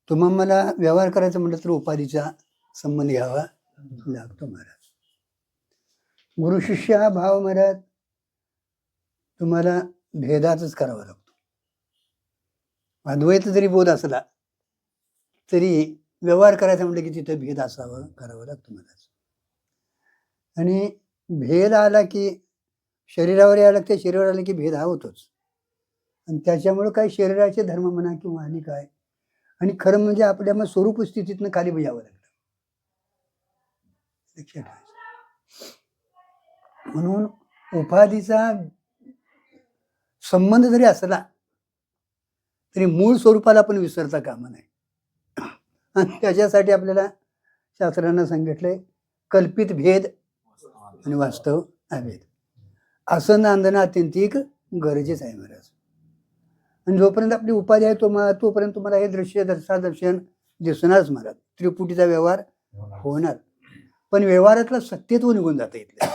तुम्हाला मला व्यवहार करायचा म्हटलं तर उपाधीचा संबंध घ्यावा लागतो महाराज. गुरु शिष्य हा भाव महाराज तुम्हाला भेदातच करावा लागतो. अद्वैत जरी बोध असला तरी व्यवहार करायचा म्हटलं की तिथं भेद असावा करावा लागतो महाराज. आणि भेद आला की शरीरावर यायला लागते, शरीरावर आला की भेद हा होतोच. आणि त्याच्यामुळे काय शरीराचे धर्म म्हणा किंवा आणि काय, आणि खरं म्हणजे आपल्या मग स्वरूप स्थितीतनं खाली यावं लागलं. लक्षात ठेवायचं. म्हणून उपाधीचा संबंध जरी असला तरी मूळ स्वरूपाला आपण विसरता कामा नाही. आणि त्याच्यासाठी आपल्याला शास्त्रांना सांगितलंय कल्पित भेद आणि वास्तव अभेद असं नांदणं अत्यंतिक गरजेचं आहे महाराज. आणि जोपर्यंत आपली उपाधी आहे तोपर्यंत तुम्हाला हे दृश्य दर्शन दिसणारच महाराज. त्रिपुटीचा व्यवहार होणार, पण व्यवहारातलं सत्यत्व निघून जातं इथलं.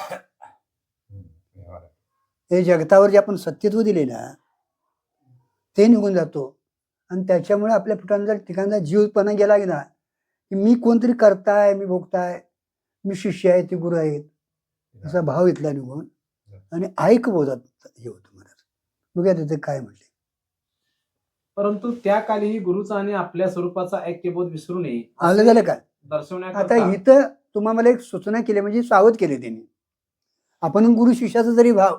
हे जगतावर जे आपण सत्यत्व दिले ना ते निघून जातो. आणि त्याच्यामुळे आपल्या ठिकाणचा जीवपणा गेला की ना, की मी कोणतरी करताय, मी भोगताय, मी शिष्य आहे, ते गुरु आहेत, असा भाव इथला निघून आणि ऐक बोधात हे होतं महाराज. बघूया तिथे काय म्हटले. परंतु त्या कालीही गुरुचा आणि आपल्या स्वरूपाचा ऐक्यबोध विसरू नये आलं झालं काय दर्शवण्याकरता आता इथं तुम्हाला मला एक सूचना केली, म्हणजे सावध केले त्यांनी. आपण गुरु शिष्याचा जरी भाव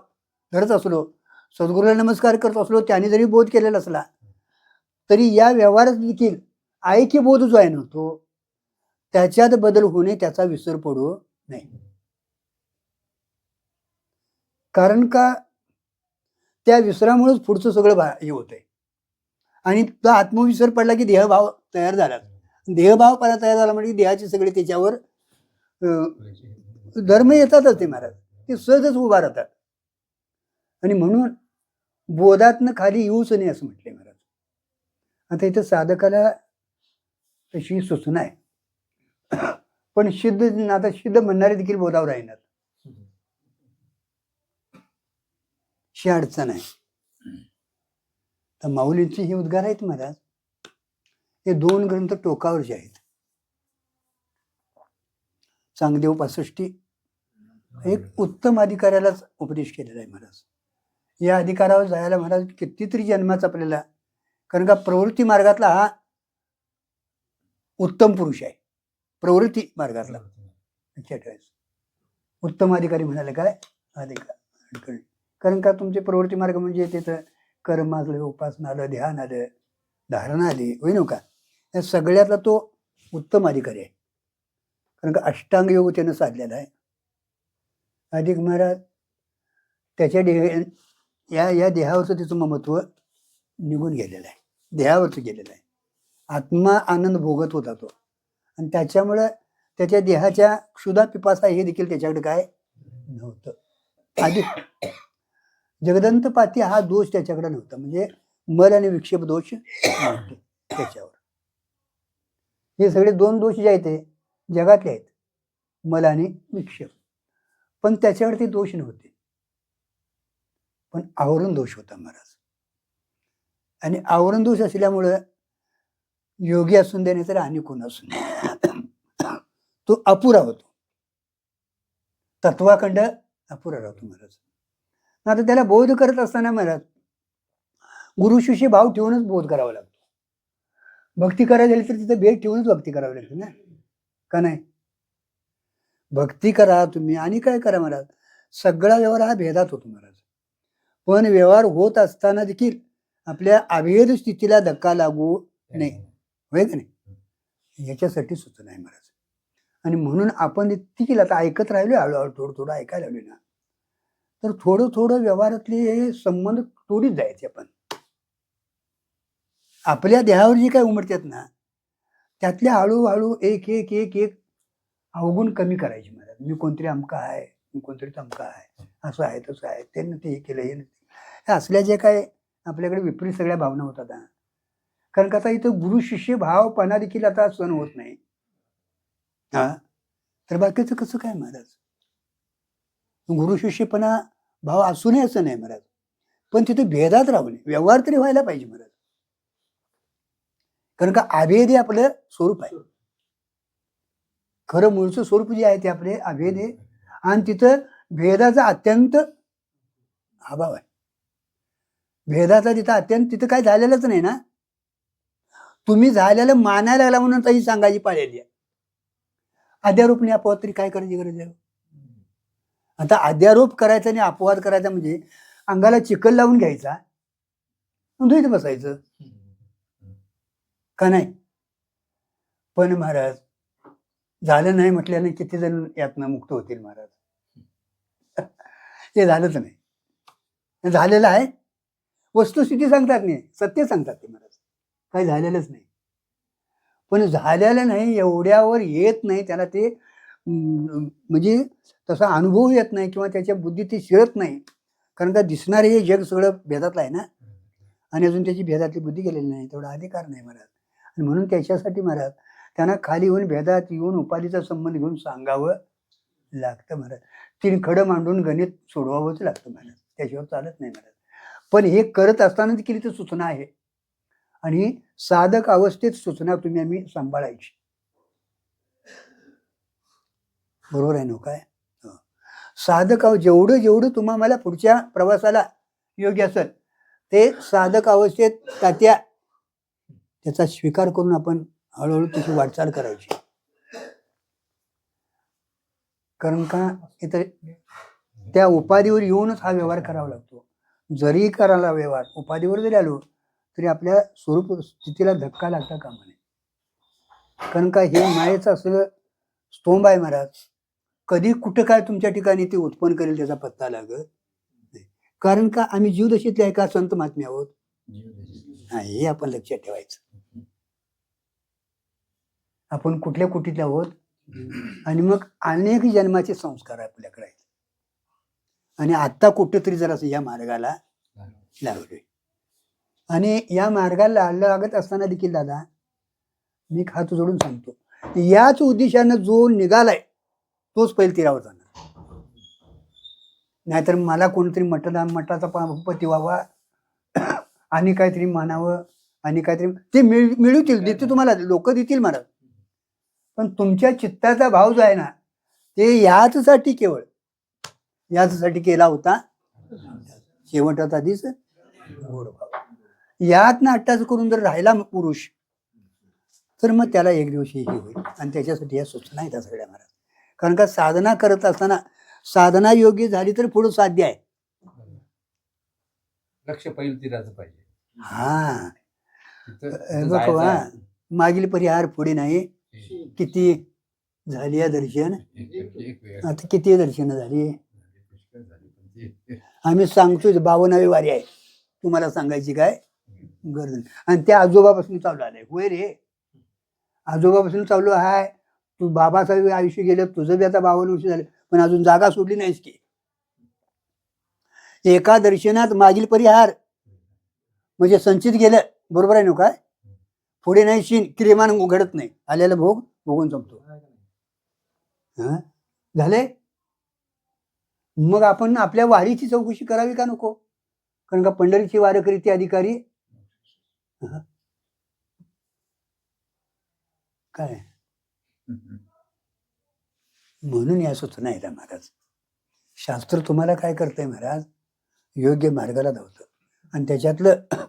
धरत असलो, सद्गुरूला नमस्कार करत असलो, त्याने जरी बोध केलेला असला तरी या व्यवहारात देखील ऐक्य बोध जो आहे ना तो त्याच्यात बदल होणे, त्याचा विसर पडू नये. कारण का त्या विसरामुळेच पुढचं सगळं हे होतंय. आणि तो आत्मविसर पडला की देहभाव तयार झाला. देहभाव तयार झाला म्हणजे देहाचे सगळे त्याच्यावर धर्म येतातच ते महाराज, ते सहजच उभा राहतात. आणि म्हणून बोधातनं खाली येऊच नाही असं म्हटलंय महाराज. आता इथं साधकाला तशी सूचना आहे, पण आता सिद्ध म्हणणारे देखील बोधावर राहणार, ही अडचण आहे. तर माऊलींचे हे उद्गार आहेत महाराज, हे 2 ग्रंथ टोकावरचे आहेत. चांगदेव 65 एक उत्तम अधिकाऱ्यालाच उपदेश केलेला आहे महाराज. या अधिकारावर जायला महाराज कितीतरी जन्माचा आपल्याला, कारण का प्रवृत्ती मार्गातला हा उत्तम पुरुष आहे. प्रवृत्ती मार्गातला लक्षात ठेवायचं. उत्तम अधिकारी म्हणाले काय अधिकार, कारण का तुमचे प्रवृत्ती मार्ग म्हणजे तिथं कर्म आलं, उपासना आलं, ध्यान आलं, धारणा आली, होय ना का, या सगळ्यातला तो उत्तम अधिकारी आहे. कारण का अष्टांग योग त्यानं साधलेला आहे. अधिक महाराज त्याच्या या देहावरचं त्याचं ममत्व निघून गेलेलं आहे, देहावरचं गेलेलं आहे. आत्मा आनंद भोगत होता तो, आणि त्याच्यामुळं त्याच्या देहाच्या क्षुधा पिपासा हे देखील त्याच्याकडे काय नव्हतं. अधिक जगदंत पाती हा दोष त्याच्याकडे नव्हता, म्हणजे मल आणि विक्षेप दोष नव्हते त्याच्यावर. हे सगळे 2 दोष जे आहेत ते जगातले आहेत, मल आणि विक्षेप, पण त्याच्यावर ते दोष नव्हते. पण आवरण दोष होता महाराज. आणि आवरण दोष असल्यामुळं योगी असून दे नाही तर आणि कोण असून तो अपुरा होतो, तत्वाखंड अपुरा राहतो महाराज. आता त्याला बोध करत असताना महाराज गुरु शिष्य भाव ठेवूनच बोध करावा लागतो. भक्ती करायला झाली तर तिथे भेद ठेवूनच भक्ती करावी लागते ना, का नाही? भक्ती करा तुम्ही आणि काय करा महाराज, सगळा व्यवहार हा भेदात होतो महाराज. पण व्यवहार होत असताना देखील आपल्या अभेद स्थितीला धक्का लागू नये, होय का नाही, याच्यासाठी सूचना आहे महाराज. आणि म्हणून आपण देखील आता ऐकत राहिलो, हळूहळू थोडं ऐकायला लागलो ना, तर थोडं व्यवहारातले हे संबंध तोडीत जायचे. आपण आपल्या देहावर जे काय उमटतात ना त्यातल्या हळूहळू एक एक एक एक अवगुण कमी करायचे महाराज. मी कोणतरी अमका आहे, मी कोणतरी तमका आहे, असं आहे तसं आहे, ते हे केलं हे नाही, हे असल्या जे काय आपल्याकडे विपरीत सगळ्या भावना होतात. कारण का आता इथं गुरु शिष्य भावपणा देखील आता सण होत नाही. हा, तर बाकीचं कसं काय महाराज? गुरु शिष्यपणा भाव असू नये असं नाही महाराज, पण तिथे भेदात राहू नये, व्यवहार तरी व्हायला पाहिजे महाराज. कारण का अभेद हे आपलं स्वरूप आहे. खरं मूळचं स्वरूप जे आहे ते आपले अभेद आहे. आणि तिथं भेदाचा अत्यंत अभाव आहे. भेदाचा तिथं अत्यंत, तिथं काय झालेलंच नाही ना. तुम्ही झालेलं मानायला लागला म्हणून तशी सांगायची पाळलेली आहे. अध्यारोपणे अपवाद तरी काय करायची गरज आहे? आता अध्यारोप करायचा आणि अपवाद करायचा म्हणजे अंगाला चिखल लावून घ्यायचा, धुईत बसायचं का नाही? पण महाराज झालं नाही म्हटल्याने किती जण यातनं मुक्त होतील महाराज? ते झालंच नाही. झालेलं आहे, वस्तुस्थिती सांगतात नाही, सत्य सांगतात ते महाराज, काही झालेलंच नाही. पण झालेलं नाही एवढ्यावर येत नाही त्याला, ते म्हणजे तसा अनुभव येत नाही किंवा त्याच्या बुद्धीत ती शिरत नाही. कारण का दिसणारे हे जग सगळं भेदातलं आहे ना, आणि अजून त्याची भेदातली बुद्धी गेलेली नाही, तेवढा अधिकार नाही महाराज. आणि म्हणून त्याच्यासाठी महाराज त्यांना खाली येऊन भेदात येऊन उपाधीचा संबंध घेऊन सांगावं लागतं महाराज. तीन खडं मांडून गणित सोडवावंच लागतं महाराज, त्याच्यावर चालत नाही महाराज. पण हे करत असताना केली तर सूचना आहे, आणि साधक अवस्थेत सूचना तुम्ही आम्ही सांभाळायची. बरोबर आहे ना काय? साधक जेवढं जेवढं तुम्हाला मला पुढच्या प्रवासाला योग्य असेल ते साधक अवस्थेत त्याचा स्वीकार करून आपण हळूहळू त्याची वाटचाल करायची. कारण का इथं त्या उपाधीवर येऊनच हा व्यवहार करावा लागतो. जरी करायला व्यवहार उपाधीवर जरी आलो तरी आपल्या स्वरूप स्थितीला धक्का लागता कामा नये. कारण का हे मायेचं असं स्तोंभ आहे महाराज, कधी कुठं काय तुमच्या ठिकाणी ते उत्पन्न करेल त्याचा पत्ता लागत नाही. कारण का आम्ही जीवदशेतले आहे का संत महात्मे आहोत? हे आपण लक्षात ठेवायचं. आपण कुठल्या कुटीतले आहोत, आणि मग अनेक जन्माचे संस्कार आपल्याकडे आहेत, आणि आता कुठेतरी जरासं या मार्गाला लागलोय. आणि या मार्गाला लागत असताना देखील दादा मी हात जोडून सांगतो, याच उद्देशानं जो निघालाय तोच पहिले तीरावर जाणार. नाहीतर मला कोणतरी मठाचा पती व्हावा आणि काहीतरी मानावं आणि काहीतरी ते मिळवतील, देते तुम्हाला लोक देतील महाराज. पण तुमच्या चित्ताचा भाव जो आहे ना ते याचसाठी, केवळ याचसाठी केला होता. शेवटाचा दिस गोड भाव. यात ना अट्टाच करून जर राहिला पुरुष तर मग त्याला एक दिवशी हे होईल. आणि त्याच्यासाठी या सूचना आहेत सगळ्या महाराज. कारण का साधना करत असताना साधना योग्य झाली तर पुढे साध्य आहे. लक्ष पहिलं तीराचं पाहिजे. हा बघा, मागील परिहार पुढे नाही. किती झाली या दर्शन, आता किती दर्शन झाली? आम्ही सांगतोय 52वी वारी आहे, तुम्हाला सांगायची काय गरज नाही. आणि त्या आजोबापासून चालू आलंय. होय रे, आजोबापासून चालू आहे. तू बाबासाहेब आयुष्य गेलं, तुझं बी आता 52 वर्ष झाले, पण अजून जागा सोडली नाहीस की. एका दर्शनात मागील परिहार म्हणजे संचित गेलं, बरोबर आहे ना काय? पुढे नाही शीन क्रियमान घडत नाही, आलेला भोग भोगून संपतो. झाले. मग आपण आपल्या वारीची चौकशी करावी का नको? कारण का पंढरीची वारकरी अधिकारी काय म्हणून या सूचना आहेत महाराज. शास्त्र तुम्हाला काय करतंय महाराज? योग्य मार्गाला धावतं, आणि त्याच्यातलं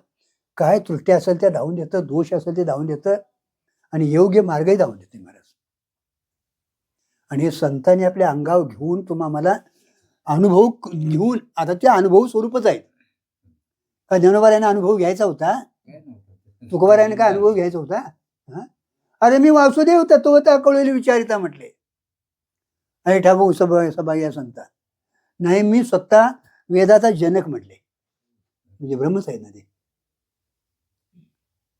काय त्रुटी असेल त्या धावून देतं, दोष असेल ते धावून देतं, आणि योग्य मार्गही धावून देते महाराज. आणि हे संतांनी आपल्या अंगावर घेऊन तुम्हाला अनुभव घेऊन, आता ते अनुभव स्वरूपच आहेत. का ज्ञानोबारायाने अनुभव घ्यायचा होता? तुकोबारायाने काय अनुभव घ्यायचा होता? अरे मी वासुदेव तत्वता कळलेली विचारिता म्हटले, अरे ठाबू सभा या संता नाही, मी स्वतः वेदाचा जनक म्हटले, म्हणजे ब्रह्मच आहे ना ते.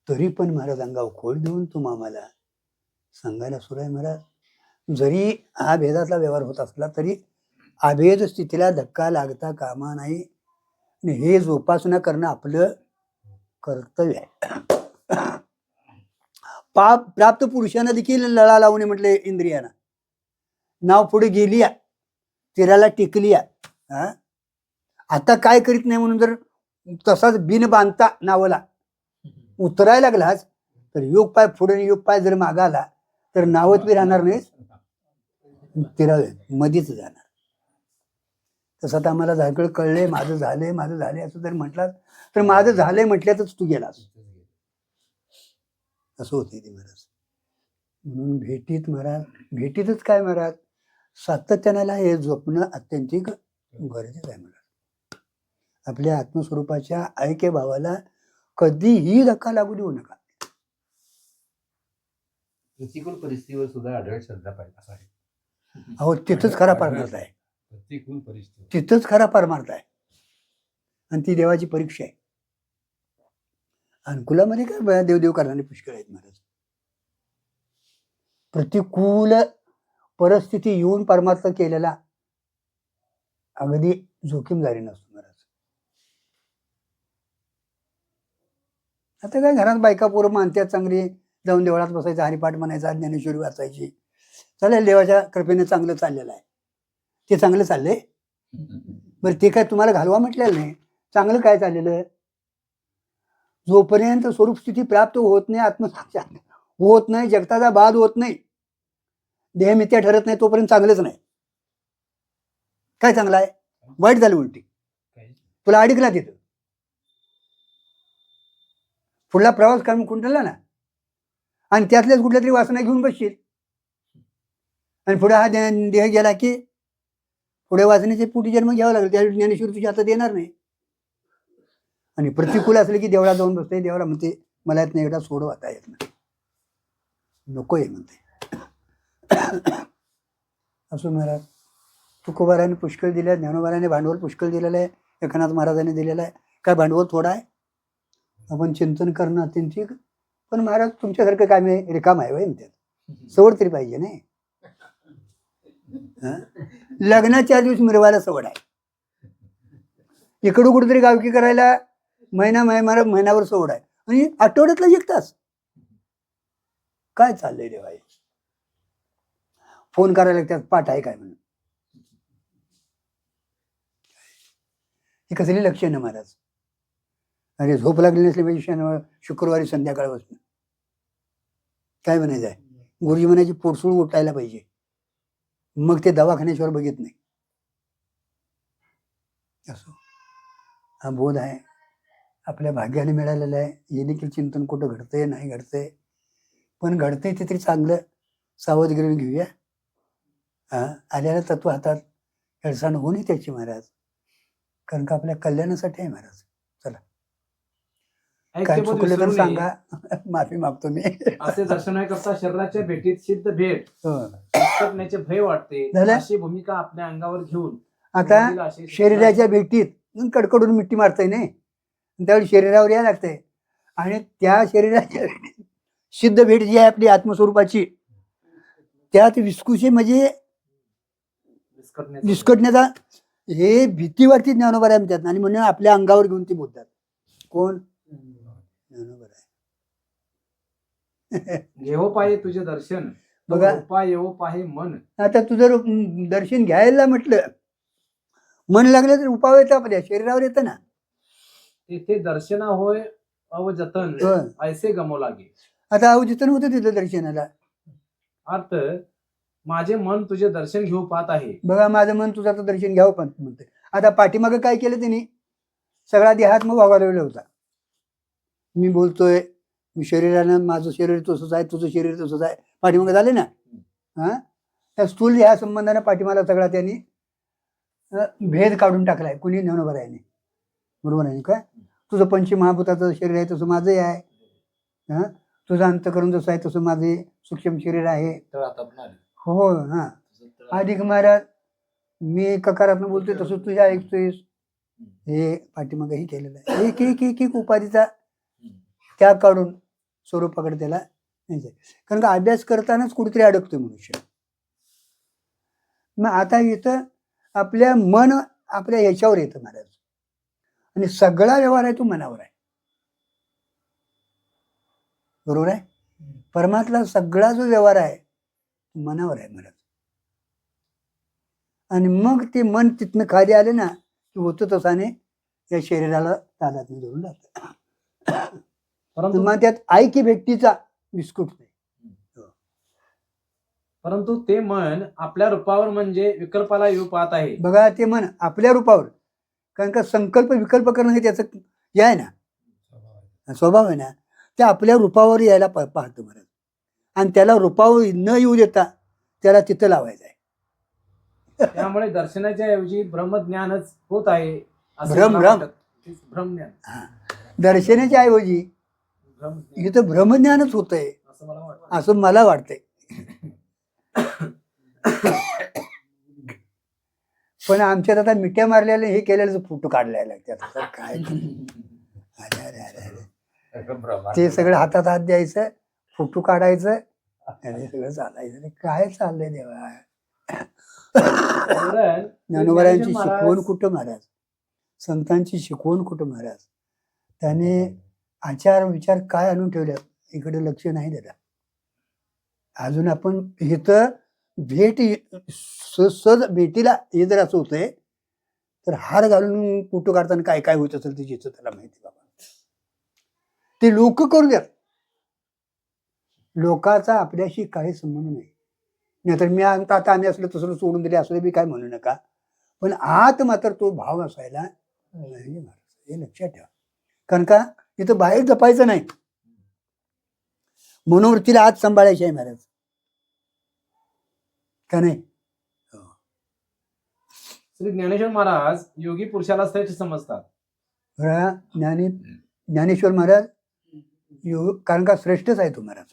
तरी पण महाराज अंगावर खोल देऊन तुम्हाला सांगायला सुरू आहे महाराज. जरी हा भेदातला व्यवहार होत असला तरी अभेद स्थितीला धक्का लागता कामा नाही. हे जोपासना करणं आपलं कर्तव्य आहे. पाप प्राप्त पुरुषांना देखील लळा लावणे म्हटले इंद्रियांना. नाव पुढे गेली, तीराला टिकली, आता काय करीत नाही म्हणून जर तसाच बिन बांधता नावाला उतरायला लागलाच तर योग पाय पुढे आणि योग पाय जर मागं आला तर नावत बी राहणार नाही, तिला मधीच जाणार. तसं आता आम्हाला सगळं कळलंय, माझं झालंय असं जर म्हटलं तर माझं झालंय म्हटल्यातच तू गेलास, असं होते ते महाराज. म्हणून भेटीत महाराज, भेटीतच काय महाराज, सातत्यानं हे जपणं अत्यंतिक गरजेचं आहे महाराज. आपल्या आत्मस्वरूपाच्या ऐक्य भावाला कधीही धक्का लागू देऊ नका. प्रतिकूल परिस्थितीवर सुद्धा अढळ श्रद्धा पाहिजे असं आहे. अहो तिथंच खरा परमार्थ आहे, प्रतिकूल परिस्थिती तिथंच खरा परमार्थ आहे. आणि ती देवाची परीक्षा आहे. अनुकूलामध्ये काय देवदेव करणारे पुष्कळ आहेत महाराज. प्रतिकूल परिस्थिती येऊन परमार्थ केलेला अगदी जोखीमदारी नसतो महाराज. आता काय घरात बायका पोरं मानतात चांगली, जाऊन देवळात बसायचं, हरिपाठ म्हणायचा, ज्ञानेश्वरी वाचायची, चालेल, देवाच्या कृपेने चांगलं चाललेलं आहे. ते चांगलं चाललंय बरं, ते काय तुम्हाला घालवा म्हटलेलं नाही. चांगलं काय चाललेलं, जोपर्यंत स्वरूप स्थिती प्राप्त होत नाही, आत्मसाक्षात होत नाही, जगताचा बाध होत नाही, देह मिथ्या ठरत नाही, तोपर्यंत चांगलंच नाही. काय चांगलं आहे, वाईट झालं उलटी, तुला अडकला तिथं, पुढला प्रवास करून खुंटला ना, आणि त्यातल्याच कुठल्या तरी वासना घेऊन बसशील, आणि पुढे हा देह गेला की पुढे वासनेचे पोटी जन्म घ्यावा लागेल. त्या ज्ञानेश्वर तुझ्या हातात येणार नाही. आणि प्रतिकूल असले की देवळात जाऊन बसते, देवाला म्हणते मला येत नाही, एकदा सोडव, आता येत नाही, नको आहे म्हणते. असो महाराज, तुकोबाराने पुष्कळ दिले, ज्ञानोबाराने भांडवल पुष्कळ दिलेलं आहे, एकनाथ महाराजांनी दिलेलं आहे. काय भांडवल थोडं आहे, आपण चिंतन करणं अत्यंतिक. पण महाराज तुमच्यासारखं काय मी रिकाम आहे वय त्यात, सवड तरी पाहिजे नाही. लग्नाच्या दिवस मिरवायला सवड आहे, इकडं कुठेतरी गावकी करायला महिनाभर सवड आहे, आणि आठवड्यातला एक तास काय चाललंय रे बाई, फोन करायला त्यात पाठ आहे काय म्हणून. हे कसली लक्ष ना महाराज. अरे झोप लागली नसली पाहिजे शुक्रवारी संध्याकाळ बसून काय म्हणायचं आहे, गुरुजी म्हणायची पोटसूळ उठायला पाहिजे, मग ते दवाखान्याशिवाय बघित नाही. असो, हा बोध आहे आपल्या भाग्याने मिळालेला आहे. हे देखील चिंतन कुठं घडतंय नाही घडतंय, पण घडतंय ते तरी चांगलं सावधगिरी घेऊया. आल्याला तत्व हातात हेळसाण होऊन त्याची महाराज, कारण का आपल्या कल्याणासाठी आहे महाराज. चला, काय ऐक्यबोध चुकलं तर विसरू नये. सांगा, माफी मागतो मी. असे दर्शनाकरता शरीराच्या भेटीत सिद्ध भेट हो. करण्याचे भय वाटते, झालं? अशी भूमिका आपल्या अंगावर घेऊन आता वडील असे शरीराच्या भेटीत कडकडून मिठी मारताय नाही, त्यावेळी शरीरावर यायला लागतंय. आणि त्या शरीराच्या भेटीत सिद्ध भेट जी आहे आपली आत्मस्वरूपाची, त्यात विस्कुशी म्हणजे विस्कटण्याचा हे भीती वाटते ज्ञानोबा आहे म्हणतात, आणि म्हणून आपल्या अंगावर घेऊन ती बोलतात. कोण? ज्ञानोबा आहे. घेऊ पाहे तुझे दर्शन, बघा. उपाय येऊ पाहे मन. आता तू जर दर्शन घ्यायला म्हटलं, मन लागलं तर उपाय येतं, आपल्या शरीरावर येतं ना. तेथे दर्शना होय अवजतन, ऐसे गमो लागे. आता अवचितन होतं तिथं दर्शनाला. अर्थ, माझे मन तुझे दर्शन घेऊ पाहत आहे. बघा, माझं मन तुझं आता दर्शन घ्यावं पण म्हणते. आता पाठीमागं काय केलं त्यांनी, सगळा देहात मग वागवलेला होता. मी बोलतोय, मी शरीरानं, माझं शरीर तसंच आहे, तुझं शरीर तसंच आहे, पाठीमागं झाले ना. त्या स्थूल ह्या संबंधाने पाठीमाला सगळा त्यांनी भेद काढून टाकलाय. कुणी ज्ञानोबा आहे, बरोबर आहे काय. तुझं पंचमहाभूताचं शरीर आहे तसं माझंही आहे, तुझं अंतकरण जसं आहे तसं माझे सूक्ष्म शरीर आहे. हो, अधिक महाराज मी ककारातनं बोलतोय तसं तुझ्या ऐकतोयस. हे पाठीमागं ही केलेलं आहे. एक एक उपाधीचा त्याग काढून स्वरूपाकडे त्याला न्यायचं. कारण का अभ्यास करतानाच कुठेतरी अडकतोय मनुष्य. मग आता इथं आपल्या मन आपल्या ह्याच्यावर येतं महाराज, आणि सगळा व्यवहार आहे तो मनावर आहे, बरोबर आहे. परमात्मा सगळा जो व्यवहार आहे मनावर आहे महाराज. आणि मग ते मन तिथनं खाली आले ना की होतं तसाने या शरीराला तादात्म्य धरून जातं. परंतु मग त्यात ऐक्य व्यक्तीचा विस्कुटते. परंतु ते मन आपल्या रूपावर म्हणजे विकल्पाला येऊ पाहत आहे. बघा ते मन आपल्या रूपावर, कारण का संकल्प विकल्प करणं हे त्याचं हे आहे ना, स्वभाव आहे ना, ते आपल्या रूपावर यायला पाहतो महाराज. आणि त्याला रूपावर न येऊ देता त्याला तिथं लावायचं आहे. त्यामुळे दर्शनाच्या ऐवजी ब्रह्मज्ञानच होत आहे असं भ्रम मला भ्रम वाटतं. तेच ब्रह्मज्ञान. दर्शनाच्या ऐवजी ब्रह्मज्ञान इथं ब्रह्मज्ञानच होतंय असं मला वाटतं. असं मला वाटतंय. पण आमच्यात आता मिठ्या मारलेले हे केलेलं फोटो काढलेला त्यात काय अरे अरे अरे अरे ते सगळं हातात हात द्यायचं, फोटो काढायचं आणि सगळं चालायचं. अरे काय चाललंय देवा. कारण ज्ञानोबारांची महाराज- शिकवण कुठं महाराज, संतांची शिकवण कुठं महाराज. त्याने आचार विचार काय आणून ठेवल्यात इकडे लक्ष नाही दिलं. अजून आपण इथं भेट सहज भेटीला हे जर असं होतंय तर हार घालून फोटो काढताना काय काय होत असेल ते जिथं त्याला माहिती बाबा. ते लोक करू द्यात, लोकांचा आपल्याशी काही संबंध नाही. नाहीतर मी आता आम्ही असलं तसं सोडून दिले असलं बी काय म्हणू नका, पण आत मात्र तो भाव असायला पाहिजे महाराज, हे लक्षात ठेवा. कारण का इथं बाहेर जपायचं नाही, मनोवृत्तीला आत सांभाळायची आहे महाराज, का नाही. श्री ज्ञानेश्वर महाराज योगी पुरुषाला श्रेष्ठ समजतात. ज्ञानेश्वर महाराज योग, कारण का श्रेष्ठच आहे तो महाराज.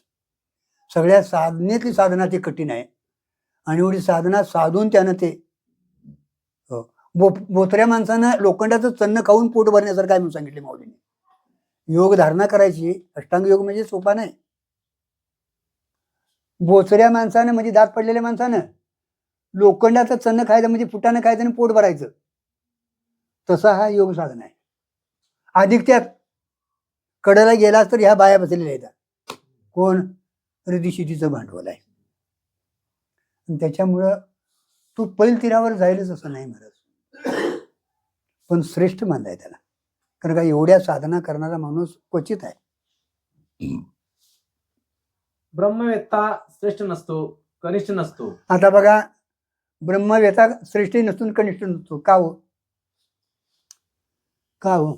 सगळ्या साधनेतली साधना ती कठीण आहे आणि एवढी साधना साधून त्यानं ते बोथऱ्या माणसानं लोखंडाचं चन्न खाऊन पोट भरण्यासारखं काय म्हणून सांगितले माऊलीने. योग धारणा करायची, अष्टांग योग म्हणजे सोपा नाही. बोचऱ्या माणसानं म्हणजे दात पडलेल्या माणसानं लोखंडाचं चन्न खायचं म्हणजे फुटानं खायचं आणि पोट भरायचं, तसा हा योग साधना आहे. अधिक त्यात कडेला गेलास तर ह्या बाया बसलेल्या आहेत. कोण? रिद्धिसिद्धीचं भांडवल आहे. त्याच्यामुळं तू पैल तीरावर जायलाच असं नाही महाराज, पण श्रेष्ठ मानलाय त्याला. कारण का एवढ्या साधना करणारा माणूस क्वचित आहे. ब्रह्मवेत्ता श्रेष्ठ नसतो, कनिष्ठ नसतो. आता बघा, ब्रह्मवेत्ता श्रेष्ठ नसून कनिष्ठ नसतो. का हो? का हो?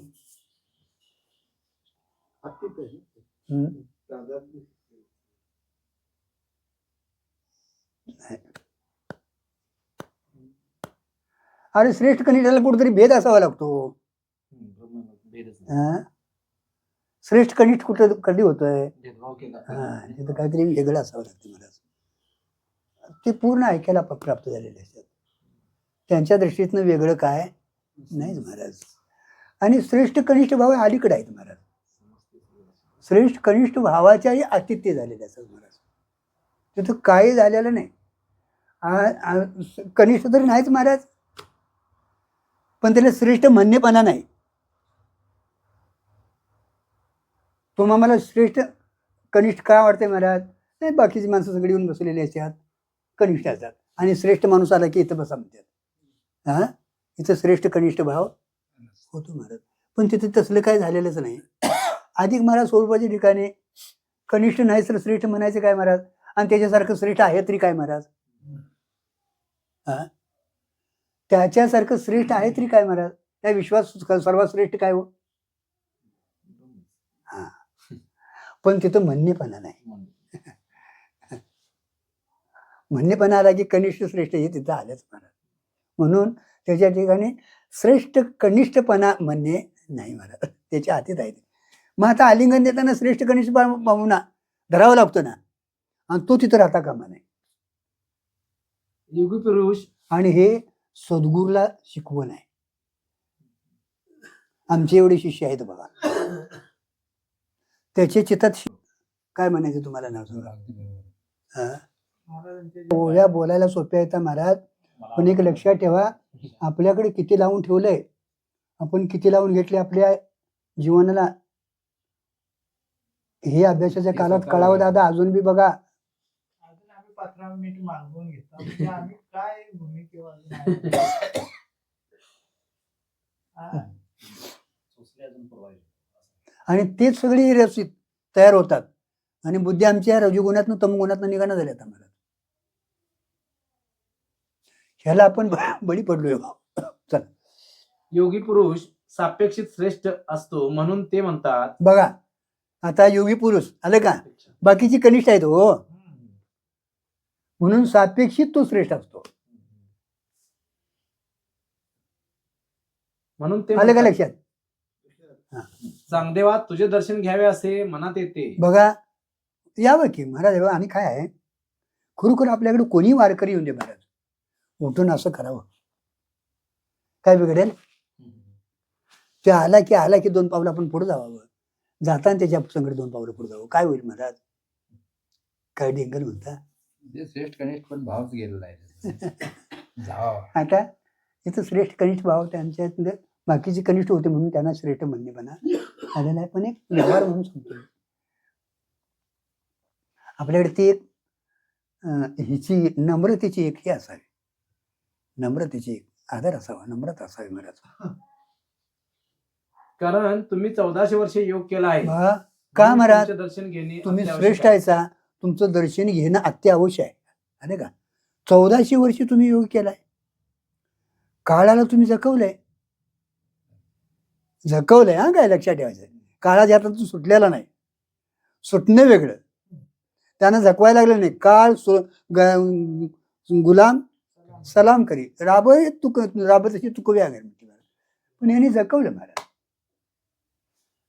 अरे श्रेष्ठ कनिष्ठाला कुठेतरी भेद असावा लागतो. श्रेष्ठ कनिष्ठ कुठे कधी होतोय? तिथं काहीतरी वेगळं असावं लागतं महाराज. ते पूर्ण ऐकायला प्राप्त झालेले असतात. त्यांच्या दृष्टीतनं वेगळं काय नाही महाराज. आणि श्रेष्ठ कनिष्ठ भाव अलीकडे आहेत महाराज. श्रेष्ठ कनिष्ठ भावाच्याही आतिथ्य झालेले असतात महाराज. तिथं काही झालेलं नाही. कनिष्ठ तरी नाहीच महाराज, पण त्याला श्रेष्ठ म्हणणेपणा नाही. तुम्हा मला श्रेष्ठ कनिष्ठ का वाटते महाराज? नाही, बाकीची माणसं सगळी येऊन बसलेली असतात, कनिष्ठ असतात. आणि श्रेष्ठ माणूस आला की इथं बसा म्हणतात. हा, इथं श्रेष्ठ कनिष्ठ भाव होतो महाराज. पण तिथे तसलं काय झालेलंच नाही. अधिक महाराज स्वरूपाच्या ठिकाणी कनिष्ठ नाही तर श्रेष्ठ म्हणायचं काय महाराज? आणि त्याच्यासारखं श्रेष्ठ आहे तरी काय महाराज? हा, त्याच्यासारखं श्रेष्ठ आहे तरी काय महाराज? त्या विश्वास सर्वात श्रेष्ठ काय हो? हा, पण तिथं म्हणणेपणा नाही. म्हणणेपणा आला की कनिष्ठ श्रेष्ठ हे तिथं आलंच महाराज. म्हणून त्याच्या ठिकाणी श्रेष्ठ कनिष्ठपणा म्हणणे नाही महाराज, त्याच्या हातीत आहे. मग आता आलिंगन देताना श्रेष्ठ कनिष्ठ भावना धरावा लागतो ना, आणि तो तिथं राहता कामा नाही. योगी पुरुष, आणि हे सद्गुरूला शिकवण आहे. आमचे एवढे शिष्य आहेत बघा, त्याचे चितात काय म्हणायचं तुम्हाला नाव सांगा. पोळ्या बोलायला सोप्या येतात महाराज, पण एक लक्षात ठेवा, आपल्याकडे किती लावून ठेवलंय, आपण किती लावून घेतले आपल्या जीवनाला, हे अभ्यासाच्या काळात कळावं दादा. अजून बी बघा, अजून आम्ही 15 मिनिट मागवून घेतो म्हणजे आम्ही काय भूमिकेवर आणि तेच सगळी रसीद तयार होतात. आणि बुद्धी आमच्या रजोगुणातनं तमगुणातनं निघाणं झाल्या आता मला. ह्याला आपण बळी पडलोय. चल योगी पुरुष सापेक्षित श्रेष्ठ असतो म्हणून ते म्हणतात. बघा, आता योगी पुरुष आले का, बाकीची कनिष्ठ आहेत हो, म्हणून सापेक्षित तो श्रेष्ठ असतो. म्हणून ते आलं का म्हणतात, लक्षात? चांगदेवा तुझे दर्शन घ्यावे असे मनात येते. बघा, यावं की महाराज. आणि काय आहे, खरोखर आपल्याकडे कोणी वारकरी येऊन दे महाराज, उठून असं करावं, काय बिघडेल? ते आला की 2 पावलं आपण पुढे जावं, जाताना त्याच्या संगत 2 पावलं पुढे जावं, काय होईल महाराज? काय डेंगर म्हणता? जे श्रेष्ठ कनिष्ठ पण भावच गेलेला आहे. जावा. आता इथं श्रेष्ठ कनिष्ठ भाव त्यांच्यातले बाकीचे कनिष्ठ होते म्हणून त्यांना श्रेष्ठ म्हणणेपणा आलेला आहे. पण एक व्यवहार म्हणून सांगतो, आपल्याकडे ती एक हिची नम्रतेची एक हे असावी, नम्रतेची एक आदर असावा, नम्रता असावी महाराज. कारण तुम्ही 1400 वर्षे योग केला आहे. बघा, का महाराज? तुमचे दर्शन घेणे तुम्ही अत्यावश्यक श्रेष्ठ आहे. आहेसा, तुमचं दर्शन घेणं अत्यावश्यक आहे. आले का? 1400 वर्षी तुम्ही योग केलाय, काळाला तुम्ही झकवलंय. हा, काय लक्षात ठेवायचं, काळाच्या हातातून सुटलेला नाही. सुटणं वेगळं, त्यानं झकवायला लागलं नाही. काळ गुलाम सलाम करी, राबत अशी तुकवी आहे. पण यांनी झकवलं महाराज.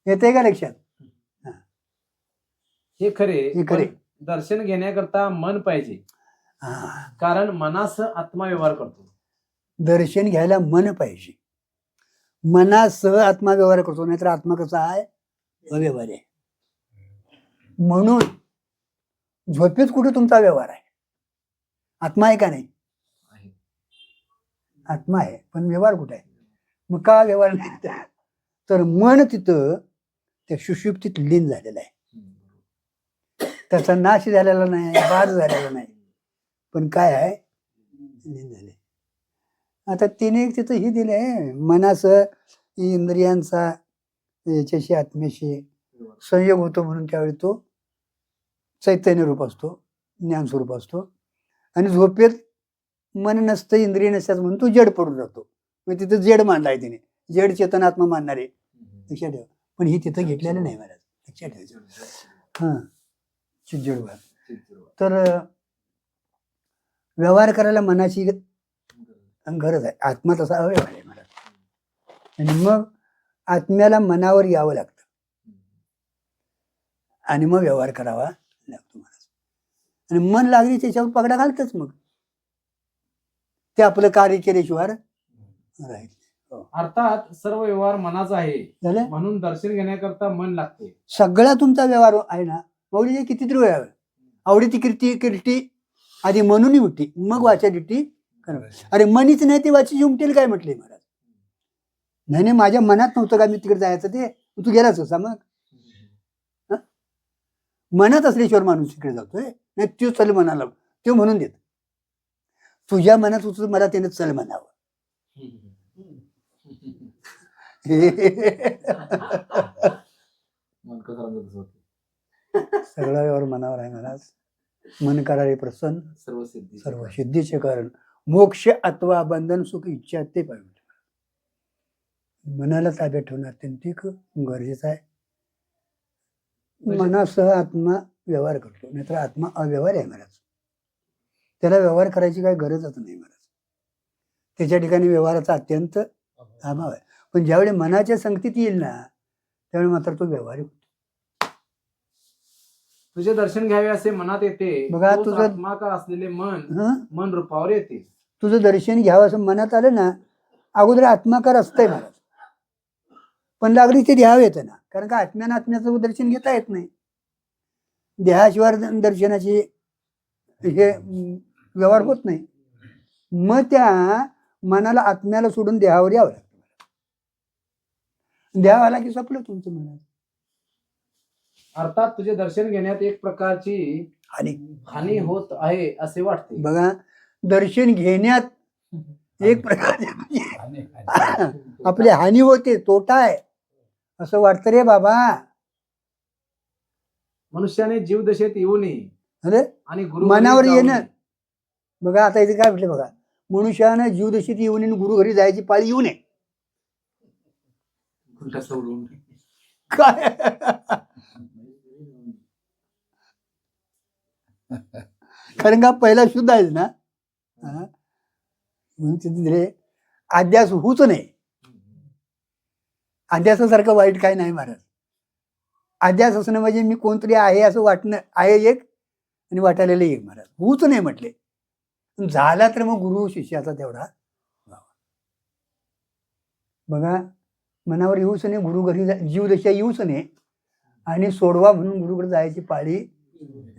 येते का लक्षात? हे खरे, हे खरे. पण दर्शन घेण्याकरता मन पाहिजे, हा, कारण मनास आत्मा व्यवहार करतो. दर्शन घ्यायला मन पाहिजे. मनासह आत्मा व्यवहार करतो, नाहीतर आत्मा कसा आहे? अव्यवहार आहे. म्हणून झोपेत कुठे तुमचा व्यवहार आहे? आत्मा आहे का नाही? आहे. आत्मा आहे, पण व्यवहार कुठे आहे? मग का व्यवहार नाही? तर मन तिथं त्या सुषुप्तीत लीन झालेलं आहे. त्याचा नाश झालेला नाही, बाद झालेला नाही, पण काय आहे? लीन झाले. आता तिने एक तिथं ही दिलं आहे, मनासह इंद्रियांचा याच्याशी आत्म्याशी संयोग होतो, म्हणून त्यावेळी तो चैतन्य रूप असतो, ज्ञान स्वरूप असतो. आणि झोपेत मन नसतं, इंद्रिय नसतात, म्हणून तो जड पडून राहतो. मग तिथं जड मांडलाय तिने, जड चेतनात्मा मानणारे. लक्षात ठेवा. पण ही तिथं घेतलेलं नाही महाराज, लक्षात ठेवायचं. हा, जड भाग. तर व्यवहार करायला मनाची गरज आहे. आत्मा तसा अव्यवहार आहे महाराज. आणि मग आत्म्याला मनावर यावं लागतं आणि मग व्यवहार करावा लागतो महाराज. आणि मन लागली त्याच्यावर पगडा घालतच, मग ते आपलं कार्य केल्याशिवाय राहील. अर्थात सर्व व्यवहार मनाचा आहे, झालं? म्हणून दर्शन घेण्याकरता मन लागते. सगळा तुमचा व्यवहार आहे ना, माऊलीचे किती तरी वेळ आवडीची कीर्ती आधी म्हणून उठती, मग वाचा दिट्टी. अरे मनीच नाही ती वाची उमटेल काय म्हटले महाराज? नाही, माझ्या मनात नव्हतं का मी तिकडे जायचं, ते तू गेलाच कसा? मग मनात असल्याशिवाय माणूस तिकडे जातोय. नाही, तो चल म्हणाला, तो म्हणून देत. तुझ्या मनात होतं, मला त्याने चल म्हणावं. सगळा व्यवहार मनावर आहे महाराज. मन करारे प्रसन्न, सर्व सिद्धीचे कारण. मोक्ष अथवा बंधन सुख इच्छा ते पाहिजे. मनाला ताब्यात ठेवणं अत्यंत गरजेचं आहे. मनासह आत्मा व्यवहार करतो, नाहीतर आत्मा अव्यवहार आहे महाराज. त्याला व्यवहार करायची काही गरजच नाही महाराज. त्याच्या ठिकाणी व्यवहाराचा अत्यंत अभाव आहे. पण ज्यावेळी मनाच्या संगतीत येईल ना, त्यावेळी मात्र तो व्यवहार होतो. तुझे दर्शन घ्यावे असे मनात येते. बघा, तोच तुझं आत्माकार असलेले मन रूपावर येते. तुझं दर्शन घ्यावं असं मनात आलं ना, अगोदर आत्माकार असतंय महाराज, पण लागली ते ध्याव येतं ना. कारण का आत्म्याचं दर्शन घेता येत नाही. देहाशिवाय दर्शनाची हे व्यवहार होत नाही. मग त्या मनाला आत्म्याला सोडून देहावर यावं लागतं. देह आला की संपलं तुमचं मन. अर्थात तुझे दर्शन घेण्यात एक प्रकारची हानी होत आहे असे वाटते. बघा, दर्शन घेण्यात एक प्रकारची आपली हानी होते, तोटा आहे असं वाटतं रे बाबा. मनुष्याने जीवदशेत येऊ नये अरे आणि गुरु मनावर घरी जाऊ येणं. नये. बघा आता इथे काय म्हटलं बघा, मनुष्यानं जीवदशीत येऊ नये आणि गुरु घरी जायची पाळी येऊ नये. उलटा सोडून काय कारण का पहिला शुद्ध आहेस ना, हा? म्हणून तिथे अध्यास होऊच नाही. अध्यासासारखं वाईट काय नाही महाराज. अध्यास असणं म्हणजे मी कोणतरी आहे असं वाटणं आहे एक, आणि वाटायला एक महाराज. होऊच नाही म्हटले. झाला तर मग गुरु शिष्याचा तेवढा व्हावा. बघा मनावर येऊच नाही, गुरु घरी जीवदशा येऊच नाही आणि सोडवा म्हणून गुरुकडे जायची पाळी.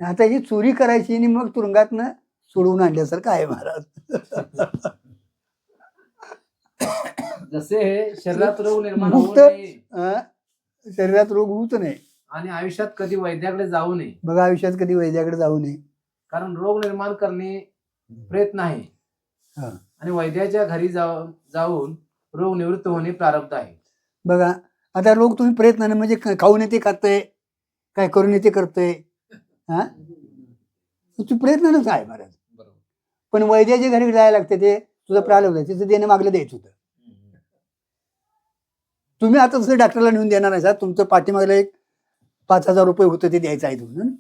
आता ही चोरी करायची आणि मग तुरुंगातनं सोडवून आणल्यासारखं आहे महाराज. जसे शरीरात रोग निर्माण होऊ मुक्त नये अं, शरीरात रोग होऊच नाही. आणि आयुष्यात कधी वैद्याकडे जाऊ नये, बघा आयुष्यात कधी वैद्याकडे जाऊ नये. कारण रोग निर्माण करणे प्रयत्न आहे हा. आणि वैद्याच्या घरी जाऊन रोग निवृत्त होणे प्रारब्ध आहे. बघा आता रोग तुम्ही प्रयत्नाने म्हणजे खाऊन येते खातंय, काय करून येते करतंय, हा तू प्रयत्नानच आहे महाराज. पण वैद्याच्या घरी जायला लागते, ते तुझं प्रारब्ध आहे, तिचं देणं मागलं द्यायचं होतं. तुम्ही आता तसं डॉक्टरला नेऊन देणार नाही, तुमचं पाठीमागलं एक 5,000 रुपये होतं ते द्यायचं आहे म्हणून.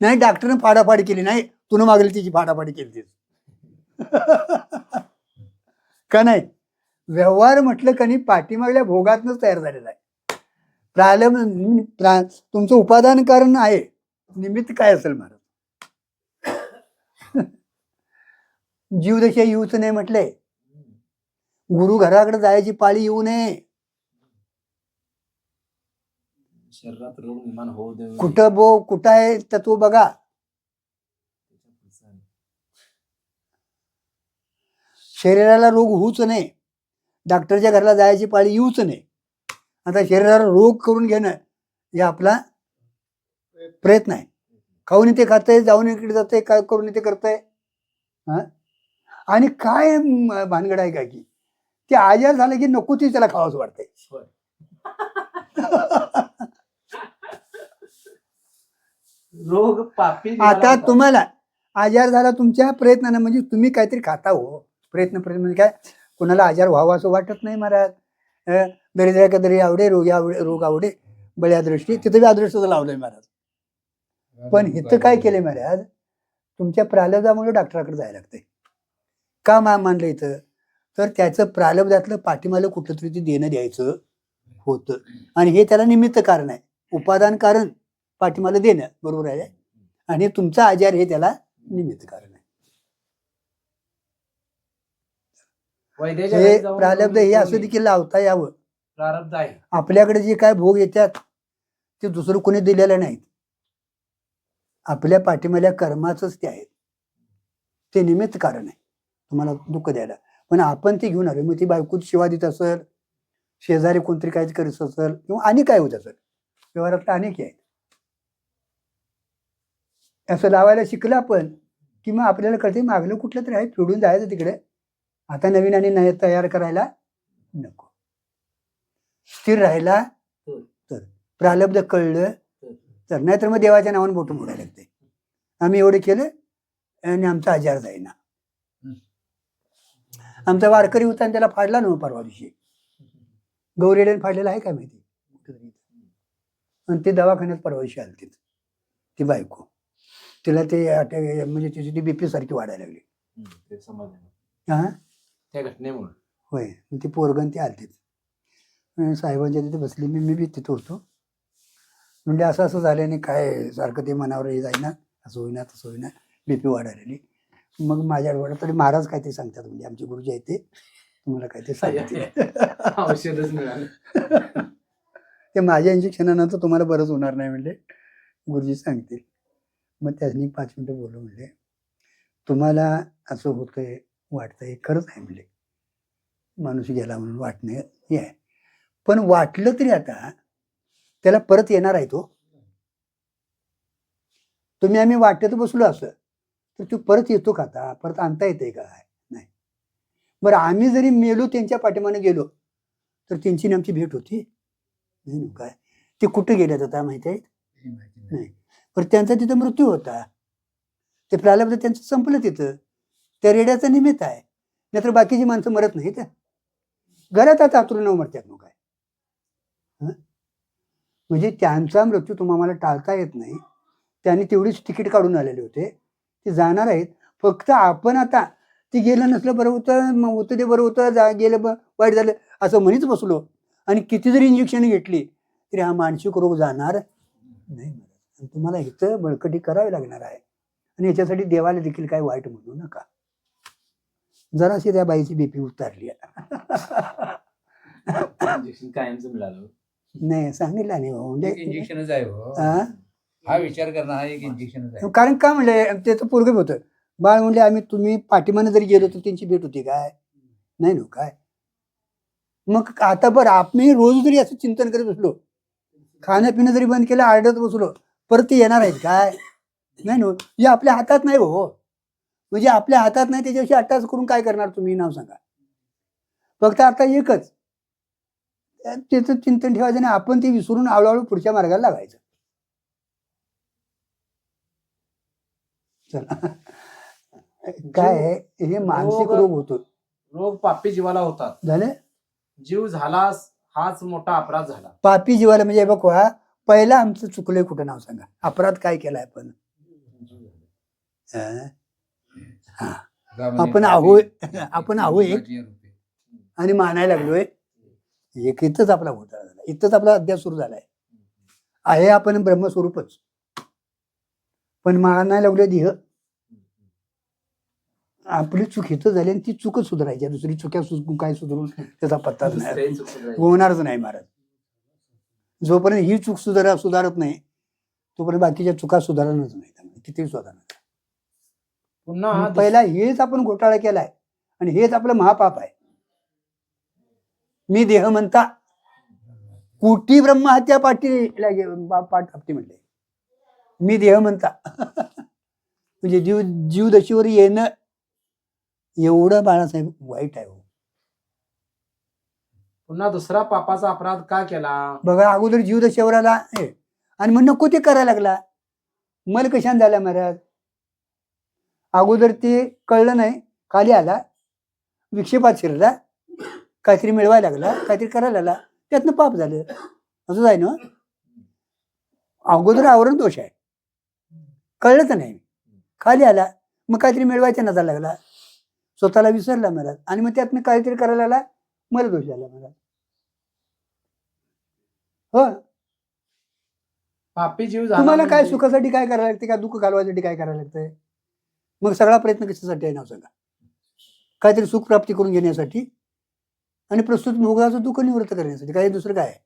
नाही डॉक्टरनं फाडाफाडी केली नाही, तुनं मागली तिची फाडाफाडी केली तीच. का नाही, व्यवहार म्हटलं का नाही पाठीमागल्या भोगातनच तयार झालेला आहे. तुमचं उपादान कारण आहे, निमित्त काय असेल महाराज. जीवदशा येऊच नाही म्हटले, गुरु घराकडे जायची पाळी येऊ नये. शरीरात रोग निर्माण होऊ देऊ कुठं आहे तत्व बघा. शरीराला रोग होऊच नाही, डॉक्टरच्या घराला जायची पाळी येऊच नाही. आता शरीराला रोग करून घेणं हे आपला प्रयत्न आहे. खाऊन इथे खातंय, जाऊन इकडे जातंय, काय करून इथे करतंय. हा आणि काय भानगड आहे का की ते आजार झालं की नको ती त्याला खावाच वाटतंय. रोग पापी आता तुम्हाला आजार झाला तुमच्या प्रयत्नानं, म्हणजे तुम्ही काहीतरी खाता हो. प्रयत्न म्हणजे काय, कोणाला आजार व्हावा असं वाटत नाही महाराज. दरिद्र्या का दरी आवडे, रोग आवडे, बळ्या दृष्टी, तिथं बी अदृष्टाचं लावलंय महाराज. पण इथं काय केलंय महाराज, तुमच्या प्रालब्धामुळे डॉक्टराकडे जायला लागतंय. का मानलं इथं, तर त्याचं प्रालब्धातलं पाठीमालं कुठलं तरी ते देणं द्यायचं होतं, आणि हे त्याला निमित्त कारण आहे. उपादान कारण पाठीमालं देणं, बरोबर आहे, आणि तुमचा आजार हे त्याला निमित्त कारण आहे. वैद्याच्या हे घरी जाऊन प्रालब्ध हे असं देखील लावता यावं. प्रारब्ध आहे. आपल्याकडे जे काय भोग येतात ते दुसरं कोणी दिलेलं नाहीत, आपल्या पाठीमाल्या कर्माचंच ते आहेत. ते निमित्त कारण आहे तुम्हाला दुःख द्यायला. पण आपण ते घेऊन आलो, मग ती बायको शिवा देत असेल, शेजारी कोणतरी काहीच करत असेल, किंवा आणि काय होत असेल, व्यवहारात अनेक आहेत. असं लावायला शिकलं आपण की मग आपल्याला कळते मागलं कुठलं तरी आहे, फिरून जायचं तिकडे. आता नवीन आणि नय तयार करायला नको. स्थिर राहिला तर, प्रालब्ध कळलं तर, नाहीतर मग देवाच्या नावाने बोटून मोडायला लागते. आम्ही एवढे केलं आणि आमचा आजार जाईना. आमचा वारकरी होता आणि त्याला फाडला ना परवा दिवशी, गौरेड्याने फाडलेला आहे काय माहिती, आणि ते दवाखान्यात परवा दिवशी आलते. ती बायको, तिला ते म्हणजे तिची ती बीपी सारखी वाढायला लागली. हा त्या घटनेमुळे होय, ती पोरगण ती आलते. साहेबांच्या तिथे बसली, मी बी तिथं होतो. म्हणजे असं असं झाल्याने काय सारखं ते मनावर हे जाईना, असं होईना तसं होईना, बीपी वाढायला. मग माझ्यावर वाटत तरी महाराज काय ते सांगतात, म्हणजे आमचे गुरुजी आहेत ते तुम्हाला काय ते सांगतात. औषधच मिळालं. ते माझ्या इंजेक्शनानंतर तुम्हाला बरंच होणार नाही म्हणले, गुरुजी सांगतील. मग त्याने 5 मिनिटं बोलू म्हणले, तुम्हाला असं होतंय वाटतंय खरंच आहे म्हणले, माणूस गेला म्हणून वाटणं हे आहे. पण वाटलं तरी आता त्याला परत येणार आहे तो. तुम्ही आम्ही वाटत बसलो असं तर तू परत येतो का, आता परत आणता येते काय, नाही. बरं आम्ही जरी मेलो त्यांच्या पाठीमाने गेलो तर त्यांची आमची भेट होती नाही. काय ते कुठे गेल्यात आता माहिती आहे, नाही. पण त्यांचा तिथं मृत्यू होता. ते प्रारब्ध त्यांचं संपलं तिथं. त्या रेड्याचं निमित्त आहे. नाहीतर बाकीची माणसं मरत नाहीत. घरात आता आतुरून मरतात मग काय. हं? म्हणजे त्यांचा मृत्यू तुम्हाला टाळता येत नाही. त्यांनी तेवढीच तिकीट काढून आलेले होते. ते जाणार आहेत. फक्त आपण आता ते गेलं नसलं बरं होतं, मग होतं ते बरं होतं, गेलं वाईट झालं असं म्हणीच बसलो. आणि किती जरी इंजेक्शन घेतली तरी हा मानसिक रोग जाणार नाही. आणि तुम्हाला इथं बळकटी करावी लागणार आहे. आणि याच्यासाठी देवाला देखील काय वाईट म्हणू नका. जराशी त्या बाईची बीपी उतारली. इंजेक्शन कायमचं मिळालं. नाही सांगितलं नाही भाऊ. म्हणजे इंजेक्शनच आहे हो. हा? हा विचार करणं हा एक इंजेक्शनच आहे. कारण का म्हणले त्याचं पोरगं होतं. बाळ म्हणले तुम्ही पाठीमानं जरी गेलो तर त्यांची भेट होती काय? नाही ना काय. मग आता बरं आपण रोज जरी असं चिंतन करत बसलो, खाणं पिणं जरी बंद केलं, आरडत बसलो, परत ते येणार आहेत काय? नाही ना. हे आपल्या हातात नाही हो. म्हणजे आपल्या हातात नाही त्याच्याविषयी अट्टास करून काय करणार तुम्ही नाव सांगा. फक्त आता एकच त्याचं चिंतन ठेवायचं नाही. आपण ते विसरून हळूहळू पुढच्या मार्गाला लागायचं. चला काय आहे, हे मानसिक रोग होतो. रोग पापी जीवाला होतात. झाले जीव झालास हाच मोठा अपराध झाला. पापी जीवाला म्हणजे बघा, पहिला आमचं चुकलंय कुठं नाव सांगा. अपराध काय केलाय आपण? आपण आहो एक आणि मानायला लागलोय एक. इथंच आपला घोटाळा झाला. इथंच आपला अध्याय सुरू झालाय. आहे आपण ब्रह्मस्वरूपच, पण मानायला लागलोय देह. आपली चूक इथं झाली आणि ती चूकच सुधारायची. दुसरी चुक्या काय सुधारून त्याचा पत्ताच नाही, होणारच नाही महाराज. जोपर्यंत ही चूक सुधारत नाही तोपर्यंत बाकीच्या चुका सुधारणच नाही. त्यामुळे किती सुधारणार. पुन्हा पहिला हेच आपण घोटाळा केलाय आणि हेच आपलं महापाप आहे. मी देह म्हणता कोटी ब्रह्महत्या पाठी पाठ आपली म्हणले. मी देह म्हणता म्हणजे जीव दशीवर येणं एवढं बाळासाहेब वाईट आहे. पुन्हा दुसरा पापाचा अपराध का केला? बघा, अगोदर जीव दशेवर आला आणि मग नको ते करायला लागला. मल कशाने झाला महाराज? अगोदर ते कळलं नाही, खाली आला, विक्षेपात शिरला, काहीतरी मिळवायला लागला, काहीतरी करायला लागला, त्यातनं पाप झालं. असंच आहे ना. अगोदर आवरण दोष आहे, कळलं तर नाही, खाली आला, मग काहीतरी मिळवायच्या नादाला लागला, स्वतःला विसरला महाराज, आणि मग त्यातनं काहीतरी करायला लागला, मला दोष झाला महाराज. हो, पापी जीव झाला तुम्हाला काय म्हणजे सुखासाठी काय करायला लागते, का दुःख घालवायसाठी काय करायला लागतंय? मग सगळा प्रयत्न कशासाठी आहे नाव सांगा? काहीतरी सुख प्राप्ती करून घेण्यासाठी आणि प्रस्तुत भोगाचं दुःख निवृत्त करण्यासाठी. काही दुसरं काय आहे?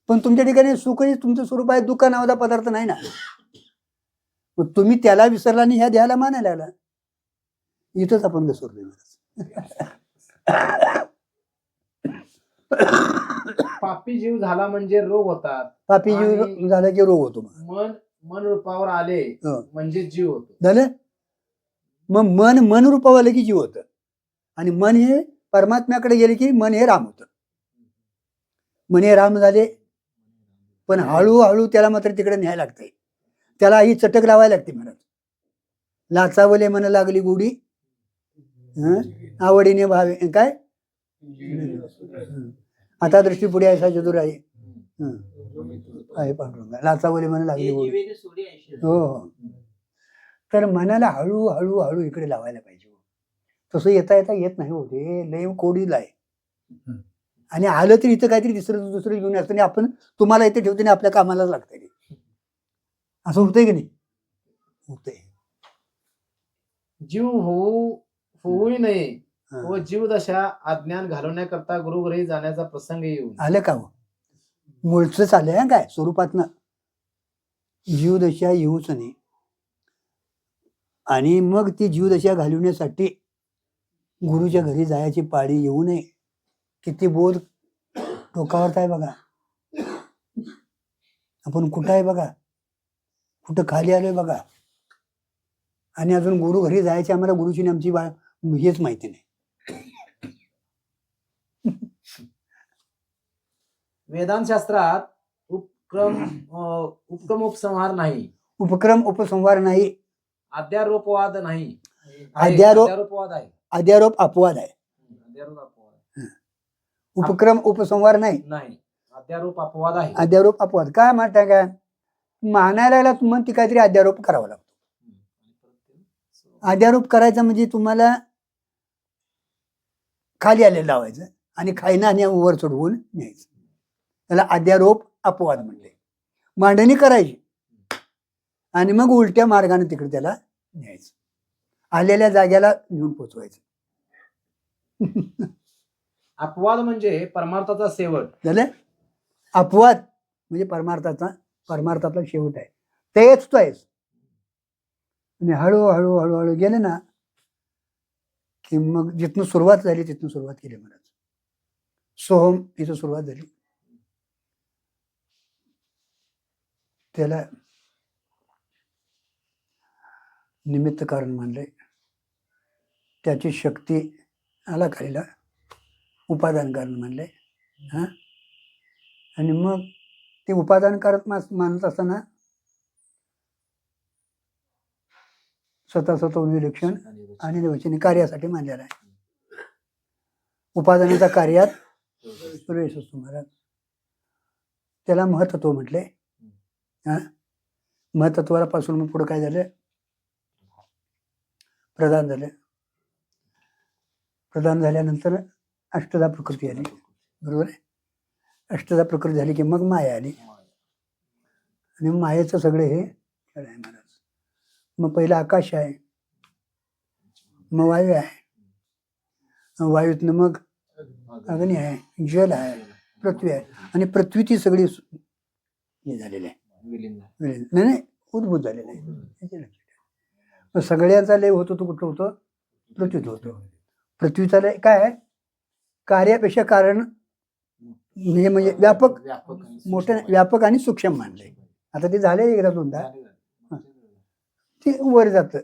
पण तुमच्या ठिकाणी सुखही तुमचं स्वरूप आहे, दुःख नावाचा पदार्थ नाही ना. मग तुम्ही त्याला विसरला आणि ह्या देहाला मानायला लागला. इथंच आपण घसरलोय महाराज. पापी जीव झाला म्हणजे रोग होतात. पापी जीव झाला की रोग होतो. मन रूपावर आले म्हणजे जीव होतो. झालं. मग मन रूपावर आलं की जीव होतं. आणि मन हे परमात्म्याकडे गेले की मन हे राम होतं. मन हे राम झाले, पण हळूहळू त्याला मात्र तिकडे न्यायला लागतंय. त्याला ही चटक लावायला लागते महाराज. लाचावले मन लागली गोडी, आवडीने भावे काय आता दृष्टी पुढे आहे साजदूर आहे. पांडुरंगा लाचावले मन लागली गोडी. हो, तर मनाला हळूहळू हळू इकडे लावायला पाहिजे. तसं येता येत नाही होते. लय कोडीला आहे. आणि आलं तरी इथं काहीतरी दुसरं घेऊन असतं. आपण तुम्हाला इथे ठेवतो आणि आपल्या कामालाच लागतंय. असं होतंय की नाही? होतंय. जीव होऊ नये व जीवदशा अज्ञान घालवण्याकरता गुरुघरी जाण्याचा प्रसंग येऊ आलं का? मूळचं चाललंय काय स्वरूपातनं. जीवदशा येऊच नाही. आणि मग ती जीवदशा घालवण्यासाठी गुरुच्या घरी जायची पाळी येऊ नये. किती बोध डोकावरत आहे बघा. आपण कुठं आहे बघा, कुठं खाली आलोय बघा. आणि अजून गुरु घरी जायची आम्हाला गुरुची आमची हेच माहिती नाही. वेदांत शास्त्रात उपक्रम उपसंहार नाही, उपक्रम उपसंहार नाही, अध्यारोपवाद नाही, अध्यारोप आहे, अध्यारोप अपवाद आहे. अध्यारोप अपवाद उपक्रम उपसंहार नाही, नाही, अध्यारोप अपवाद आहे. अध्यारोप अपवाद. काय म्हणताय काय मानायला लागला मग ती काहीतरी अध्यारोप करावा लागतो. अध्यारोप करायचा म्हणजे तुम्हाला खाली आलेलं लावायचं आणि खाईना आणि वर चढवून न्यायचं. त्याला अध्यारोप अपवाद म्हणले. मांडणी करायची आणि मग उलट्या मार्गाने तिकडे त्याला न्यायचं, आलेल्या जाग्याला घेऊन पोचवायचं. अपवाद म्हणजे परमार्थाचा शेवट. झालं. अपवाद म्हणजे परमार्थातला शेवट आहे. तेच तो आहेस. आणि हळूहळू हळूहळू गेले ना की मग जिथून सुरुवात झाली तिथून सुरुवात केली महाराज. सोहम इथं सुरुवात झाली. त्याला निमित्त कारण मानले. त्याची शक्ती आला खालीला उपादान कारण मानले. हा आणि मग ते उपादान कारक मानत असताना स्वतः विलक्षण आणि निर्वचनी कार्यासाठी मानलेला आहे. उपादानाच्या कार्यात प्रवेश असतो महाराज. त्याला महत्त्व म्हटले. हा महत्त्वाला पासून मग पुढे काय झालं, प्रधान झाले. प्रधान झाल्यानंतर अष्टदा प्रकृती आली. बरोबर आहे. अष्टदा प्रकृती झाली की मग माया आली आणि मायेचं सगळे हे खेळ आहे महाराज. मग पहिलं आकाश आहे, मग वायू आहे, वायूतनं मग अग्नी आहे, जल आहे, पृथ्वी आहे आणि पृथ्वीची सगळी हे झालेली आहे. नाही उद्भूत झालेलं आहे. मग सगळ्यांचा लय होतो तो कुठं होतो, पृथ्वीत होतो. पृथ्वीचा लय काय आहे, कार्यापेक्षा कारण म्हणजे व्यापक, मोठे व्यापक आणि सूक्ष्म मानले. आता ते झाले एकदा दोनदा. ते वर जातं.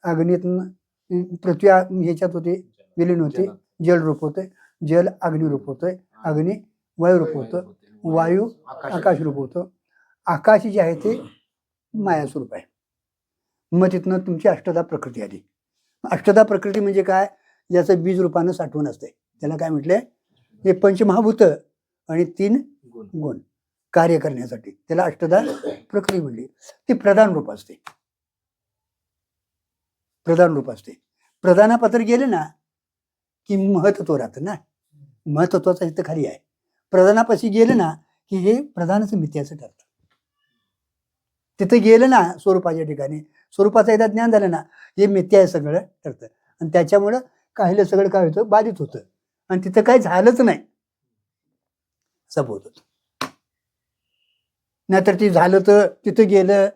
अग्नीतून पृथ्वी ह्याच्यात होते, विलीन होते, जल रूप होते, जल अग्नी रूप होतंय, अग्नी वायू रूप होतं, वायू आकाश रूप होतं, आकाश जे आहे ते माया स्वरूप आहे. मग तिथनं तुमची अष्टदा प्रकृती आली. अष्टदा प्रकृती म्हणजे काय, ज्याचं बीज रूपानं साठवण असते. त्याला काय म्हटलंय, हे पंचमहाभूत आणि 3 गुण कार्य करण्यासाठी त्याला अष्टदा प्रकृती म्हणली. ती प्रधान रूप असते. प्रधान रूप असते. प्रधानापत्र गेले ना की महत्त्व राहतं ना. महत्त्वाचा इथं खाली आहे. प्रधानापाशी गेलं ना की हे प्रधानाचं मिथ्याचं ठरतं. तिथे गेलं ना स्वरूपाच्या ठिकाणी, स्वरूपाचं एकदा ज्ञान झालं ना हे मिथ्या आहे सगळं ठरतं. आणि त्याच्यामुळं काहीलं सगळं काय होतं, बाधित होतं आणि तिथं काही झालंच नाही असं बोलत होतं. नाहीतर ते झालं तर तिथं गेलं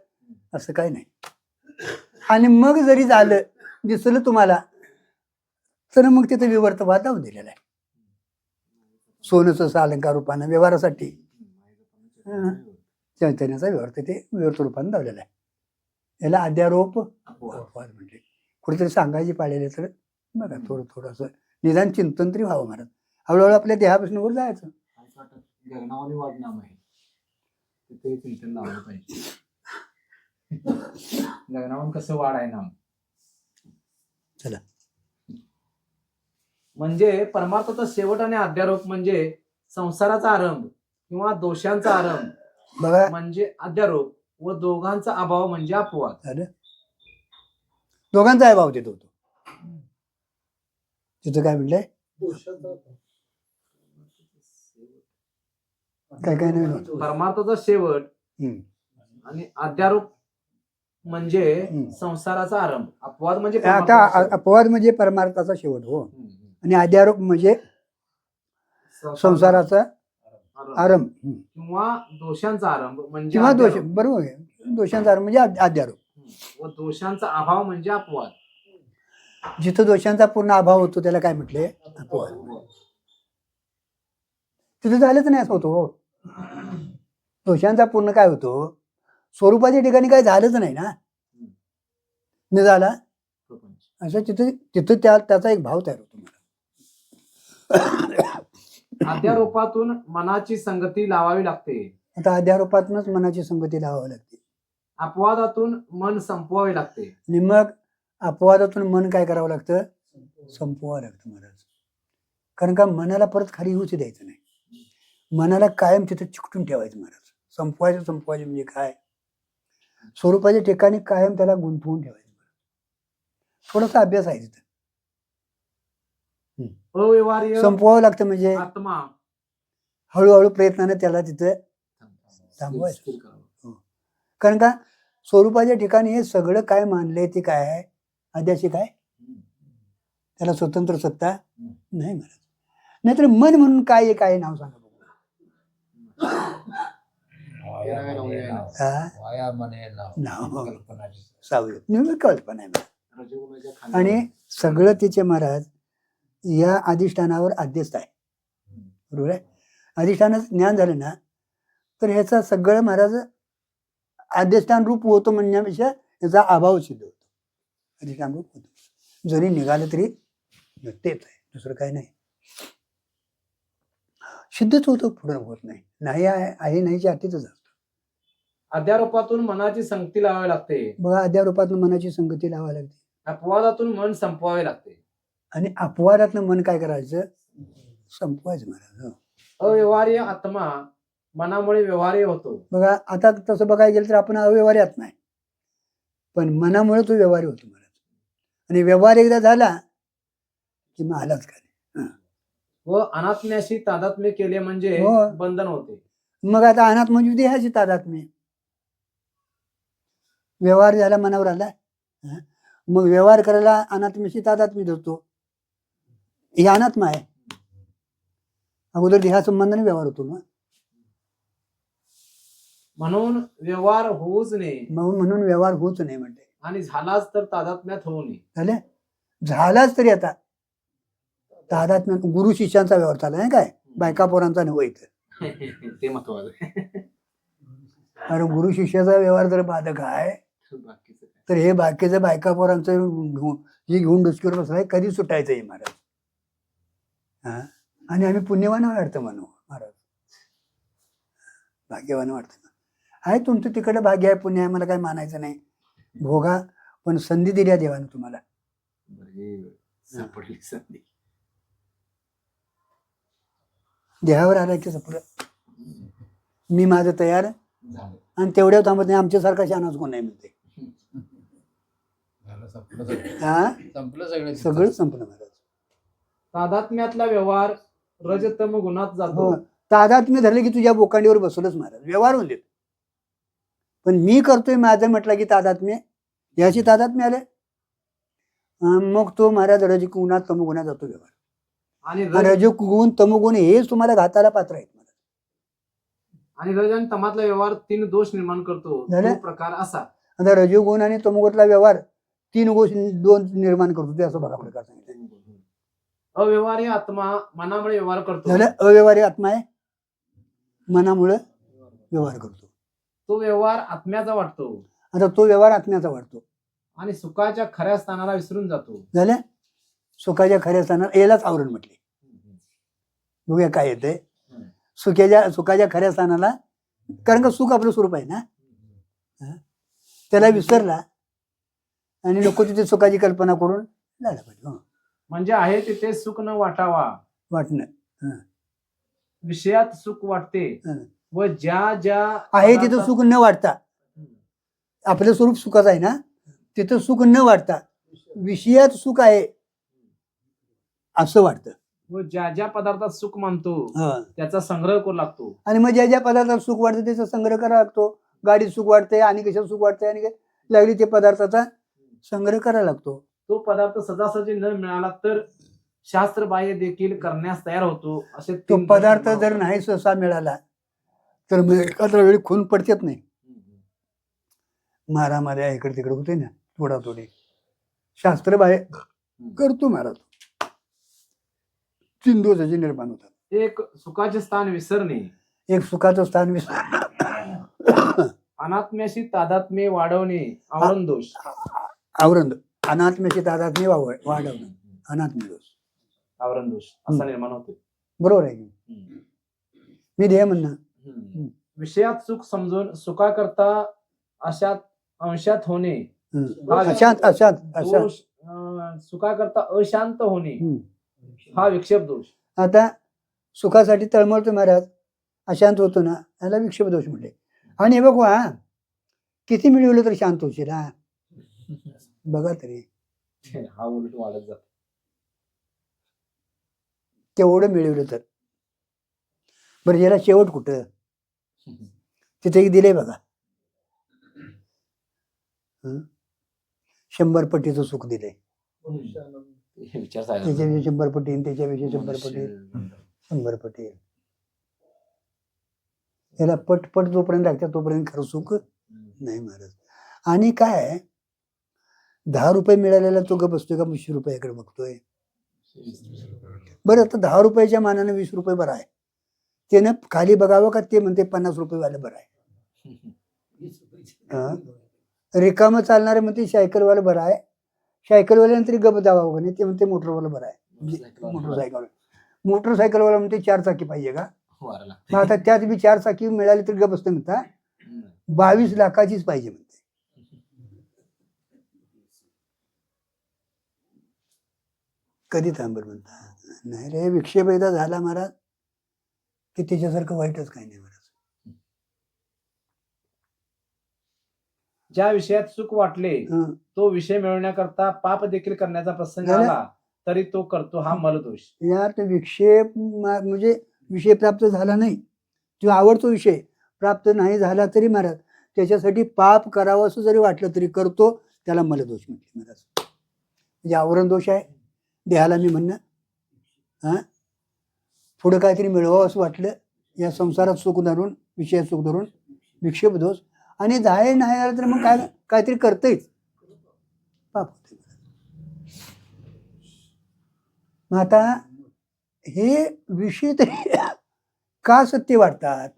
असं काही नाही. आणि मग जरी झालं दिसलं तुम्हाला तर मग तिथं विवर्तवाद लावून दिलेला आहे. सोनंचं अलंकार रूपानं व्यवहारासाठी चैतन्याचा व्यवहार ते विवर्त रूपानं लावलेला आहे. याला अध्यारोप अपवाद म्हणजे. कुठेतरी सांगायची पाळलेले तर बघा थोडंसं निदान चिंतन तरी व्हावं महाराज. हळूहळू आपल्या देहापासून वर जायचं. गगनावानी वाढ नाम आहे, तिथे चिंतन लावलं पाहिजे. गगनावन कसं वाढ आहे नाम. चला, म्हणजे परमार्थाचा शेवट आणि अध्यारोप म्हणजे संसाराचा आरंभ किंवा दोषांचा आरंभ बघा म्हणजे अध्यारोप व दोघांचा अभाव म्हणजे अपवाद. झालं. दोघांचा अभाव तिथं होतो. तिथं काय म्हटलंय, काय काय नाही होतं. परमार्थाचा शेवट आणि अध्यारोप म्हणजे संसाराचा आरंभ, अपवाद म्हणजे आता अपवाद म्हणजे परमार्थाचा शेवट हो, आणि अध्यारोप म्हणजे संसाराचा आरंभ किंवा दोषांचा आरंभ म्हणजे किंवा दोष. बरोबर आहे. दोषांचा आरंभ म्हणजे अध्यारोप व दोषांचा अभाव म्हणजे अपवाद. जिथं दोषांचा पूर्ण अभाव होतो त्याला काय म्हटले, अपवाद. तिथं झालंच नाही असं होतो हो. दोषांचा पूर्ण काय होतो, स्वरूपाच्या ठिकाणी काय झालंच नाही ना, न झाला असं तिथं त्याचा एक भाव तयार होतो. अध्यारोपातून मनाची संगती लावावी लागते. आता अध्यारोपातूनच मनाची संगती लावावी लागते. अपवादातून मन संपवावे लागते. आणि मग अपवादातून मन काय करावं लागतं? संपवावं लागतं महाराज. कारण का मनाला परत खाली येऊच द्यायचं नाही. मनाला कायम तिथं चिकटून ठेवायचं महाराज. संपवायचं म्हणजे काय? स्वरूपाच्या ठिकाणी कायम त्याला गुंतवून ठेवायचं. थोडासा अभ्यास आहे तिथं. अव्यवहार्य संपवावं लागतं म्हणजे आत्मा हळूहळू प्रयत्नाने त्याला तिथं थांबवायचं. स्थिर करावं. कारण का स्वरूपाच्या ठिकाणी हे सगळं काय मानलंय ते काय आहे? अध्याशी काय? त्याला स्वतंत्र सत्ता नाही महाराज. नाहीतर मन म्हणून काय आहे? काय नाव सांगा बघू. नाव सावली कल्पना आहे. रजोगुणाच्या खाली आणि सगळं तिचे महाराज या अधिष्ठानावर अध्यस्त आहे. बरोबर आहे. अधिष्ठानाचं ज्ञान झालं ना तर ह्याचा सगळं महाराज अधिष्ठान रूप होतं म्हणण्यापेक्षा याचा अभाव सिद्ध होतो. अधिष्ठान रूप होतो. जरी निघालं तरी तेच आहे, दुसरं काही नाही. सिद्धच होतं, पुढं होत नाही. नाही आहे नाहीच्या अर्थीच असतं. अध्यारोपातून मनाची संगती लावावी लागते. बघा अध्यारोपातून मनाची संगती लावावी लागते. अपवादातून मन संपवावे लागते. आणि अपवादातनं मन काय करायचं? संपवायचं महाराज. अव्यवहार्य आत्मा मनामुळे व्यवहार्य होतो. बघा आता तसं बघायला गेलं तर आपण अव्यवहार्य आत्मा आहे, पण मनामुळे तो व्यवहार्य होतो महाराज. आणि व्यवहार एकदा झाला की मग आलाच काय. व अनात्म्याशी तादात्म्य केले म्हणजे हो. बंधन होते. मग आता अनाथ म्हणजे देहाची तादात्म्य. व्यवहार झाला मनावर आला, मग व्यवहार करायला अनात्म्याशी तादात्म्य धरतो. हे अनात्मा आहे. अगोदर देहासंबंधाने व्यवहार होतो ना. म्हणून व्यवहार होऊच नये. म्हणून व्यवहार होत नाही म्हणते. आणि झालाच तर तादात्म्यात होऊ नये. झाले झालाच तरी आता तादात्म्य गुरु शिष्यांचा व्यवहार चालला नाही काय, बायका पोरांचा नव्हे इथं. ते महत्वाचं. अरे गुरु शिष्याचा व्यवहार जर बाधक आहे बाकीचं काय. तर हे बाकीचं बायका पोरांचं हे घेऊन डुसकीवर बसलाय, कधी सुटायचं हे महाराज. हा, आणि आम्ही पुण्यवान वाटतं म्हणू महाराज, भाग्यवान वाटतं. आहे तुमचं तिकडं भाग्य आहे, पुण्य आहे, मला काही मानायचं नाही. भोगा, पण संधी दिल्या देवानं तुम्हाला. सापडली संधी. देहावर आला की सपलं मी माझं तयार, झालं. आणि तेवढ्या थांबत नाही. आमच्यासारखा शानाच कोण नाही म्हणते. हा, सगळं संपलं महाराज. तादात्म्यातला व्यवहार रजतम गुणात जातो. हो, तादात्म्य धरले की तुझ्या बोकांडीवर बसवलंच महाराज. व्यवहार होऊन देत. पण मी करतोय माझं म्हटलं की तादात्म्य, याची तादात्म्य आले मग तो महाराज रजगुणात तमगुणात जातो व्यवहार. आणि रजगुण तमगुण हेच तुम्हाला घाताला पात्र आहेत. आणि रज आणि तमातला व्यवहार 3 दोष निर्माण करतो. झालं? तो प्रकार असा. आता रजोगुण आणि तमगुणातला व्यवहार 3 दोन निर्माण करतो. ते असं बघा प्रकार सांगितलं. अव्यवहार्य आत्मा मनामुळे व्यवहार करतो. झालं, अव्यवहारी आत्मा आहे, मनामुळे व्यवहार करतो. तो व्यवहार आत्म्याचा वाटतो. आता तो व्यवहार आत्म्याचा वाटतो. आणि सुखाच्या खऱ्या स्थानाला विसरून जातो. झालं, सुखाच्या खऱ्या स्थानाला यालाच आवरण म्हटले. बघूया काय येतंय. सुखाच्या खऱ्या स्थानाला, कारण का सुख आपलं स्वरूप आहे ना, त्याला विसरला आणि नको तिथे सुखाची कल्पना करून झाला पाहिजे. म्हणजे आहे तिथे सुख न वाटावा. वाटणं विषयात सुख वाटते. व ज्या ज्या आहे तिथं सुख न वाटता, आपलं स्वरूप सुखाचं आहे ना, तिथं सुख न वाटता विषयात सुख आहे असं वाटतं. व ज्या ज्या पदार्थात सुख मानतो त्याचा संग्रह करू लागतो. आणि मग ज्या ज्या पदार्थात सुख वाटतं त्याचा संग्रह करावा लागतो. गाडीत सुख वाटतंय आणि कशात सुख वाटतंय आणि लागली ते पदार्थाचा संग्रह करावा लागतो. तो पदार्थ सहजासहजी न मिळाला तर शास्त्रबाह्य देखील करण्यास तयार होतो. असे तो 3 पदार्थ जर नाही सहसा मिळाला तर मग एखाद्या वेळी खून पडतेच नाही. मारामाऱ्या इकडे तिकडे होते ना, थोडा थोडी शास्त्रबाह्य करतो महाराज. 3 दोषाचे निर्माण होतात. एक सुखाचे स्थान विसरणे. एक सुखाचं स्थान अनात्म्याशी तादात्म्य वाढवणे आवरण दोष. आवरण अनात्म्याची तादात्म्य वाढवणं अनात्म्य दोष, आवरण दोष असा निर्माण होतो. बरोबर आहे की मी ध्येय म्हणणं. विषयात सुख समजून सुखाकरता अशात अंशात होणे हम्म. अशांत अशांत अशांत दोष सुखाकरता अशांत होणे हा विक्षेप दोष. आता सुखासाठी तळमळतो महाराज, अशांत होतो ना, याला विक्षेप दोष म्हणले. आणि हे बघा किती मिळवलं तर शांत होशील हा, बघा तरी हा उलट वाढत जातो. केवढं मिळवलं तर. बरं याला शेवट कुठं, तिथे एक दिलंय बघा, 100 पटीचं सुख दिलंय. हे विचार सांगा. त्याच्याविषयी 100 पटी आणि त्याच्याविषयी 100 पटी, 100 पटी. याला पटपट जोपर्यंत लागतात तोपर्यंत खरं सुख नाही महाराज. आणि काय 10 रुपये मिळालेला तो ग बसतोय का 20 रुपयाकडे बघतोय. बरं आता 10 रुपयाच्या मानाने 20 रुपये बरं आहे, त्यानं खाली बघावं का ते म्हणते 50 रुपये वाले बरं आहे. रिकामं चालणारे म्हणते सायकलवाला बरं आहे, सायकलवाल्यानं तरी गप जावं का नाही, ते म्हणते मोटरवाला बरं आहे. मोटरसायकलवाला म्हणते 4 चाकी पाहिजे का, मग आता त्यात बी 4 चाकी मिळाली तरी गप बसते म्हणता 22 लाखाचीच पाहिजे म्हणते. कधी थांबर म्हणता. नाही रे, विक्षेप एकदा झाला महाराज की त्याच्यासारखं वाईटच काही नाही महाराज. ज्या विषयात सुख वाटले तो विषय मिळवण्याकरता पाप देखील करण्याचा प्रसंग झालं? आला तरी तो करतो हा मलदोष. यात विक्षेप म्हणजे विषय प्राप्त झाला नाही, जो आवडतो विषय प्राप्त नाही झाला तरी महाराज त्याच्यासाठी पाप करावं असं जरी वाटलं तरी करतो, त्याला मलदोष म्हटले महाराज. म्हणजे आवरण दोष आहे देहाला मी म्हणणं. पुढं काहीतरी मिळवावं असं वाटलं, या संसारात सुख धरून विषयात सुख धरून विक्षेप दोष. आणि जाय नाही झालं तर मग काय काहीतरी करतंयच, पाप होते. मग आता हे विषय तरी का सत्य वाटतात.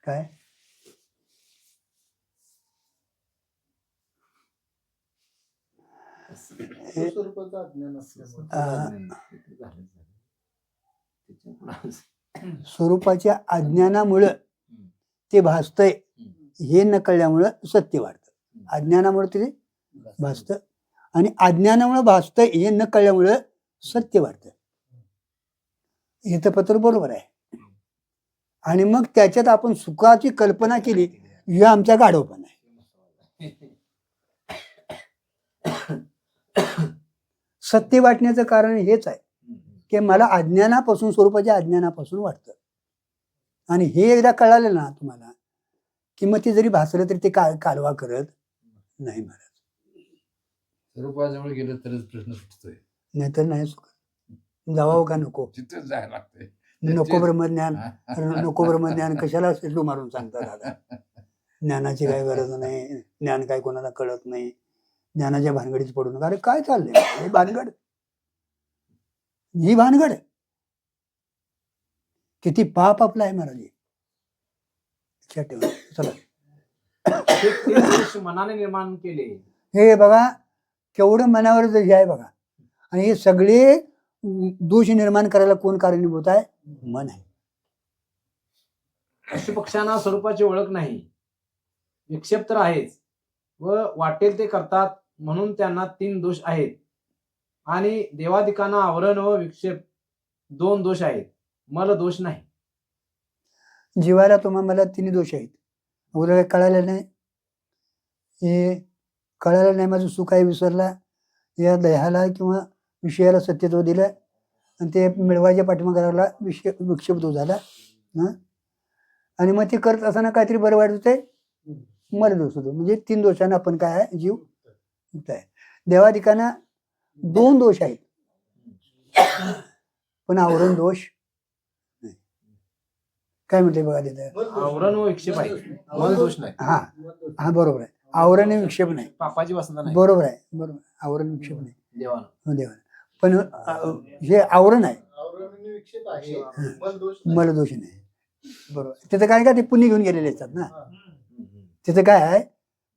काय स्वरूपाचं अज्ञान असल्यामुळे स्वरूपाच्या अज्ञानामुळं ते भासतंय, हे न कळल्यामुळं सत्य वाढतं. अज्ञानामुळे ते भासतं आणि अज्ञानामुळे भासतंय हे न कळल्यामुळं सत्य वाढतं. हे तर पत्र बरोबर आहे. आणि मग त्याच्यात आपण सुखाची कल्पना केली, हे आमचा गाढवपणा आहे. सत्य वाटण्याचं कारण हेच आहे की मला अज्ञानापासून, स्वरूपाच्या अज्ञानापासून वाटतं. आणि हे एकदा कळालं ना तुम्हाला की मग ते जरी भासलं तरी ते कालवा करत नाही महाराज. स्वरूपाजवळ गेलं तरच प्रश्न सुटतोय, नाहीतर नाही सुख. जावावं का नको, तिथेच जायला लागतंय. नको ब्रह्मज्ञान, नको ब्रह्मज्ञान कशाला शेटू मारून सांगता दादा. ज्ञानाची काही गरज नाही, ज्ञान काय कोणाला कळत नाही, ज्ञानाच्या भानगडीच पडू नका. अरे काय चाललंय ही भानगड, ही भानगड किती पाप आपला आहे महाराज. चला ते दोष मनाने निर्माण केले. हे बघा केवढं मनावर हे आहे बघा. आणि हे सगळे दोष निर्माण करायला कोण कारणीभूत आहे, मन आहे. पशुपक्ष्यांना स्वरूपाची ओळख नाही, विक्षेप तर आहेच व वाटेल ते करतात म्हणून त्यांना 3 दोष आहेत. आणि देवादिकांना आवरण व विक्षेप 2 दोष आहेत, मल दोष नाही. जीवाला मला 3 दोष आहेत. अगोदर काही कळालं नाही, हे कळालं नाही माझं सुख आहे विसरला, या देहाला किंवा विषयाला सत्यत्व दिलं आणि ते मिळवायच्या पाठीमागाला विक्षेप तो झाला. आणि मग ते करत असताना काहीतरी बरं वाटत होते, मला दोष होतो. म्हणजे 3 दोषांना आपण काय आहे, जीव मुक्त आहे. देवादिकांना 2 दोष आहेत पण आवरण दोष नाही. काय म्हटले बघा तिथं, आवरण व विक्षेप आहे, मल दोष नाही. हा हा बरोबर आहे. आवरण आणि विक्षेप नाही, पापाची वासना नाही. बरोबर आहे, बरोबर. आवरण विक्षेप नाही देवानं. देवानं. पण हे आवरण आहे, विक्षेप आहे, मला दोष नाही. बरोबर. तिथं काय का ते पुण्य घेऊन गेलेले असतात ना, तिथं काय आहे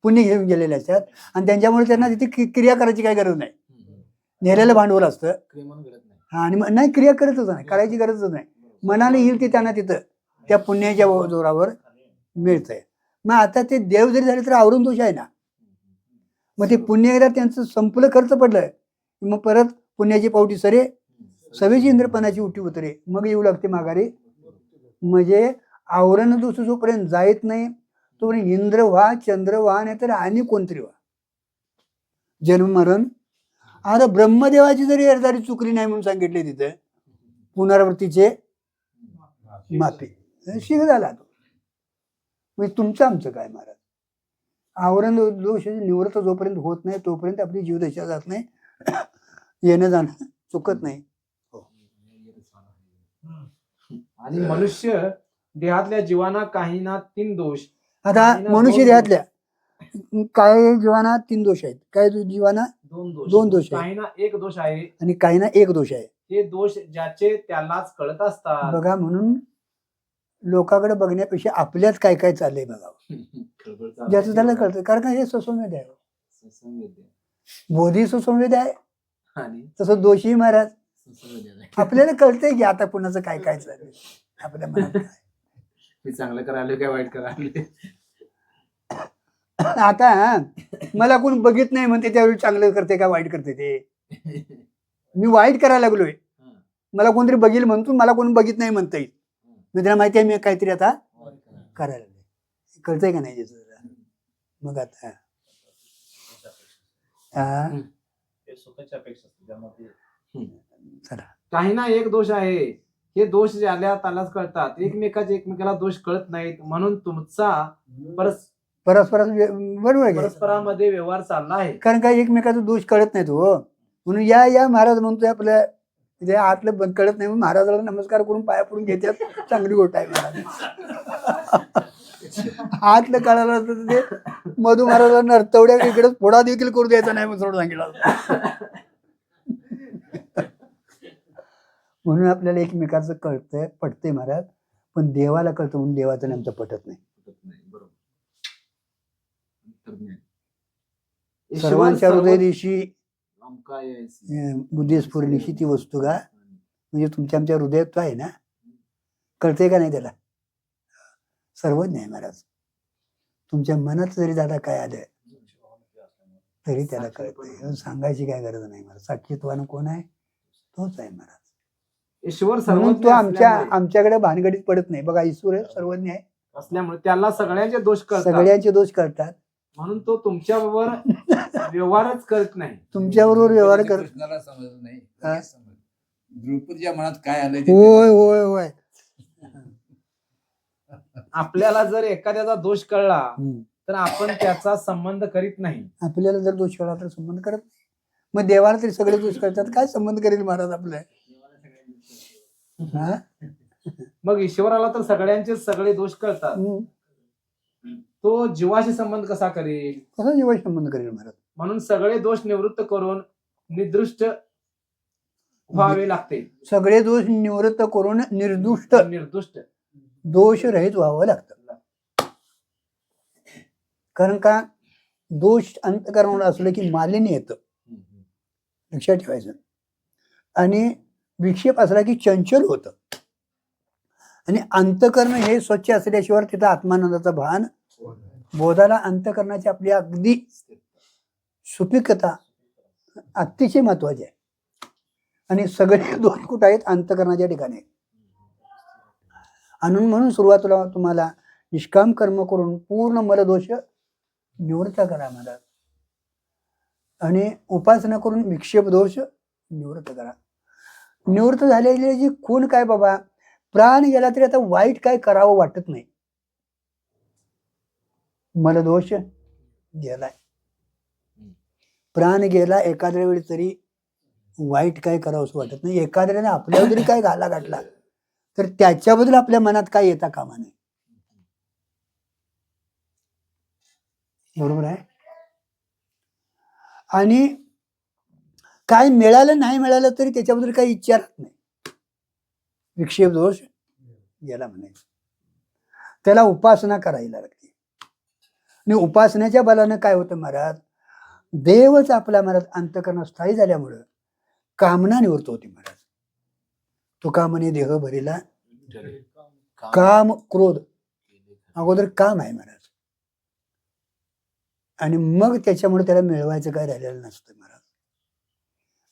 पुण्य घेऊन गेलेले असतात आणि त्यांच्यामुळे त्यांना तिथे क्रिया करायची काही गरज नाही. नेलेलं भांडवल असतं. हा आणि नाही क्रिया करतच नाही, करायची गरजच नाही. मनाला येईल ते त्यांना तिथं त्या पुण्याच्या जोरावर मिळतंय. मग आता ते देव जरी झाले तर आवरून दोष आहे ना. मग ते पुण्य एकदा त्यांचं संपलं, खर्च पडलं, मग परत पुण्याची पावटी सरे, सवेची इंद्रपणाची उठी उतरे, मग येऊ लागते माघारी. म्हणजे आवरण दोष जोपर्यंत जायत नाही तोपर्यंत इंद्र व्हा, चंद्र व्हा, नाही तर आणि कोणतरी व्हा, जन्म मरण. आता ब्रह्मदेवाची जरी अर्धारी चुकली नाही म्हणून सांगितले तिथे पुनरावृत्तीचे माफी, शिक झाला तो. म्हणजे तुमचं आमचं काय महाराज, आवरण दोष निवृत्त जोपर्यंत होत नाही तोपर्यंत आपली जीवदशा जात नाही, येणं जाणं चुकत नाही. आणि मनुष्य देहातल्या जीवांना काही ना 3 दोष. आता काही ना मनुष्य 2 देहातल्या काय जीवाना 3 दोष आहेत, काय जीवाना 2 दोष आहेत, काही ना 1 दोष आहे. आणि काही ना 1 दोष आहे. हे दोष ज्याचे त्यालाच कळत असतात. बघा, म्हणून लोकांकडे बघण्यापेक्षा आपल्यात काय काय चाललंय बघावं, ज्याचं त्याला कळतं. कारण का हे सुसंवेद आहे, बोधी सुसंवेद आहे, आणि तसं दोषी महाराज. आपल्याला कळतंय की आता कुणाचं काय काय चाललंय आपल्या मनात काय. मी चांगलं करायला काय वाईट करायला. आता मला कोण बघित नाही म्हणते त्यावेळी चांगलं करते का वाईट करते ते. मी वाईट करायला लागलोय, मला कोणतरी बघील म्हणतो, मला कोण बघित नाही म्हणता येईल. मित्रांना माहिती आहे मी काहीतरी आता करायला लागलोय, कळतंय का नाही त्याचं. मग आता चला, काही ना 1 दोष आहे. हे दोष ज्याला त्यालाच कळतात, एकमेकाला दोष कळत नाहीत, म्हणून तुमचा परस्पर बरोबर आहे. परस्परांमध्ये व्यवहार चालला आहे. कारण काय एकमेकाचा दोष कळत नाही तो, म्हणून या महाराज म्हणतोय आपल्या तिथे आतलं बंद कळत नाही, महाराजाला नमस्कार करून पाया पडून घेतात, चांगली गोष्ट आहे महाराज. आतलं कळायला असतं ते मधू महाराजांना नरतवड्या इकडे फोडा देखील करू द्यायचा नाही म्हणून सोडून सांगितलं. म्हणून आपल्याला एकमेकाचं कळतंय, पटतंय महाराज, पण देवाला कळतं म्हणून देवाचं नेमकं पटत नाही. सर्वांच्या हृदय दिवशी बुद्धीस्फुरणीशी ती वस्तू का, म्हणजे तुमच्या आमच्या हृदयात तो आहे ना, कळते का नाही त्याला. सर्वज्ञ आहे महाराज, तुमच्या मनात जरी दादा काय आलं तरी त्याला कळतंय, सांगायची काय गरज नाही महाराज. साक्षीत्वानं कोण आहे, तोच आहे महाराज. ईश्वर म्हणून तो सर्वज्ञ आमच्याकडे भानगडीत पडत नाही. बघा, ईश्वर सर्वज्ञ आहे, असल्यामुळे त्याला सगळ्यांचे दोष कळतात, सगळ्यांचे दोष कळतात, म्हणून तो तुमच्याबरोबर व्यवहारच करत नाही. तुमच्याबरोबर व्यवहार कर. कृष्णाला समजत नाही, द्रौपदीच्या मनात काय आलंय होय होय होय. आपल्याला जर एखाद्याचा दोष कळला हम्म. तर आपण त्याचा संबंध करीत नाही. आपल्याला जर दोष कळला तर संबंध करत नाही. मग देवाला तरी सगळे दोष कळतात, काय संबंध करेल महाराज आपलं. हा? मग ईश्वराला तर सगळ्यांचे सगळे दोष कळतात, तो जीवाशी संबंध कसा करेल. कसा जीवाशी संबंध करेल महाराज. म्हणून सगळे दोष निवृत्त करून निर्दुष्ट व्हावे लागते. सगळे दोष निवृत्त करून निर्दुष्ट दोष रहित व्हावं लागतं. कारण का दोष अंतःकरणावर असलं की मालिन्य येतं, लक्षात ठेवायचं. आणि विक्षेप असला की चंचल होतं. आणि अंतःकरण हे स्वच्छ असल्याशिवाय तिथं आत्मानंदाचं भान, बोधाला अंतःकरणाची आपली अगदी सुपिकता अतिशय महत्वाची आहे. आणि सगळे दोष कुठे आहेत, अंतःकरणाच्या ठिकाणी. आणि म्हणून सुरुवातीला तुम्हाला निष्काम कर्म करून पूर्ण मलदोष निवृत्त करा महाराज, आणि उपासना करून विक्षेप दोष निवृत्त करा. निवृत्त झालेली जी खून काय बाबा, प्राण गेला तरी आता वाईट काय करावं वाटत नाही. मलदोष गेलाय, प्राण गेला एखाद्या वेळी तरी वाईट काय करावं असं वाटत नाही. एखाद्याने आपल्यावर जरी काय घाला घातला तर त्याच्याबद्दल आपल्या मनात काय येता कामा नये. बरोबर आहे. आणि काय मिळालं नाही मिळालं तरी त्याच्याबद्दल काही इच्छा राहत नाही. विक्षेप दोष याला म्हणायचं. त्याला उपासना करायला लागते. आणि उपासनेच्या बलानं काय होतं महाराज, देवच आपला महाराज अंतःकरण स्थायी झाल्यामुळं कामना निवृत्त होती महाराज. तुका म्हणे देह भरिला काम क्रोध, अगोदर काम आहे महाराज, आणि मग त्याच्यामुळे त्याला मिळवायचं काय राहिलेलं नसतं महाराज.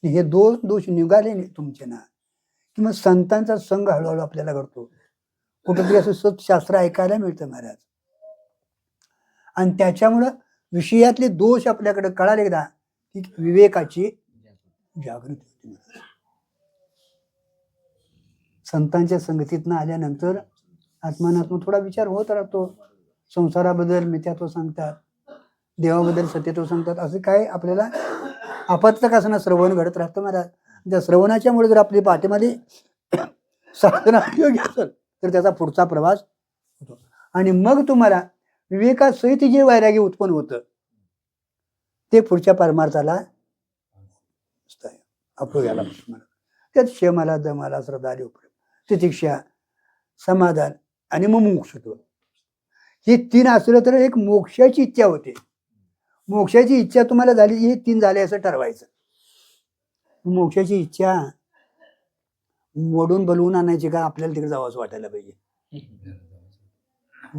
हे दोन दोष निघाले तुमचे ना, की मग संतांचा संघ हळूहळू आपल्याला घडतो, कुठेतरी असं सत्शास्त्र ऐकायला मिळतं महाराज. आणि त्याच्यामुळं विषयातले दोष आपल्याकडे कळाले एकदा की विवेकाची जागृती होती महाराज. संतांच्या संगतीतनं आल्यानंतर आत्मानात्म थोडा विचार होत राहतो. संसाराबद्दल मिथ्यात्व सांगतात, देवाबद्दल सत्यत्व सांगतात, असं काय आपल्याला आपत्तक असणं श्रवण घडत राहतं महाराज. त्या श्रवणाच्यामुळे जर आपली पाठीमध्ये साधना योग्य असेल तर त्याचा पुढचा प्रवास होतो. आणि मग तुम्हाला विवेकासहित जे वैराग्य उत्पन्न होतं ते पुढच्या परमार्थाला अपयोगाला पडतं. त्यात क्षमाला, दमाला, श्रद्धा, तितिक्षा, समाधान आणि मग मोक्षत्व, हे तीन असलं तर एक मोक्षाची इच्छा होते. मोक्षाची इच्छा तुम्हाला झाली, हे तीन झाले असं ठरवायचं. मोक्षाची इच्छा मोडून बलवून आणायची का, आपल्याला तिकडे जावंच वाटायला पाहिजे.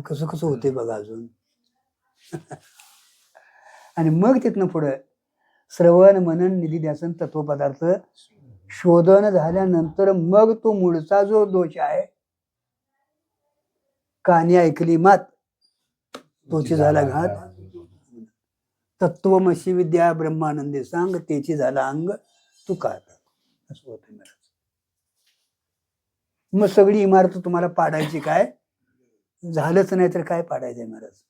कसं कसं होते बघा अजून. आणि मग तिथनं पुढं श्रवण, मनन, निधिध्यासन, तत्वपदार्थ शोधन झाल्यानंतर मग तो मूळचा जो दोष आहे, कानी ऐकली मात तोची झाला घात, तत्वमशी विद्या ब्रह्मानंदे सांग तेची झाला अंग तू का, असं होतं महाराज. मग सगळी इमारत तुम्हाला पाडायची काय, झालंच नाही तर काय पाडायचंय महाराज.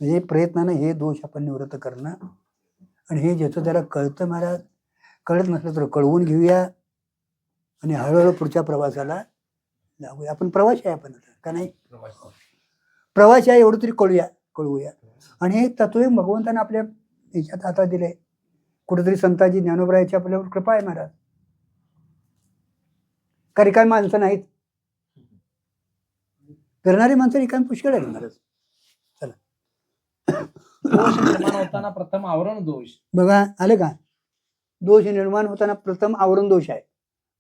म्हणजे प्रयत्नानं हे दोष आपण निवृत्त करणं, आणि हे ज्याचं त्याला कळतं महाराज, कळत नसलं तर कळवून घेऊया आणि हळूहळू पुढच्या प्रवासाला लागूया. आपण प्रवासी आहे, आपण का नाही प्रवासी आहे, एवढं तरी कळवूया. आणि हे तत्व भगवंतानं आपल्या याच्यात आता दिले. कुठेतरी संतांची, ज्ञानोबरायाची आपल्यावर कृपा आहे महाराज. का रिकामी माणसं नाहीत, करणारी माणसं रिकामी पुष्कळ आहेत महाराज. चला, दोष निर्माण होताना प्रथम आवरण दोष. बघा आले का, दोष निर्माण होताना प्रथम आवरण दोष आहे.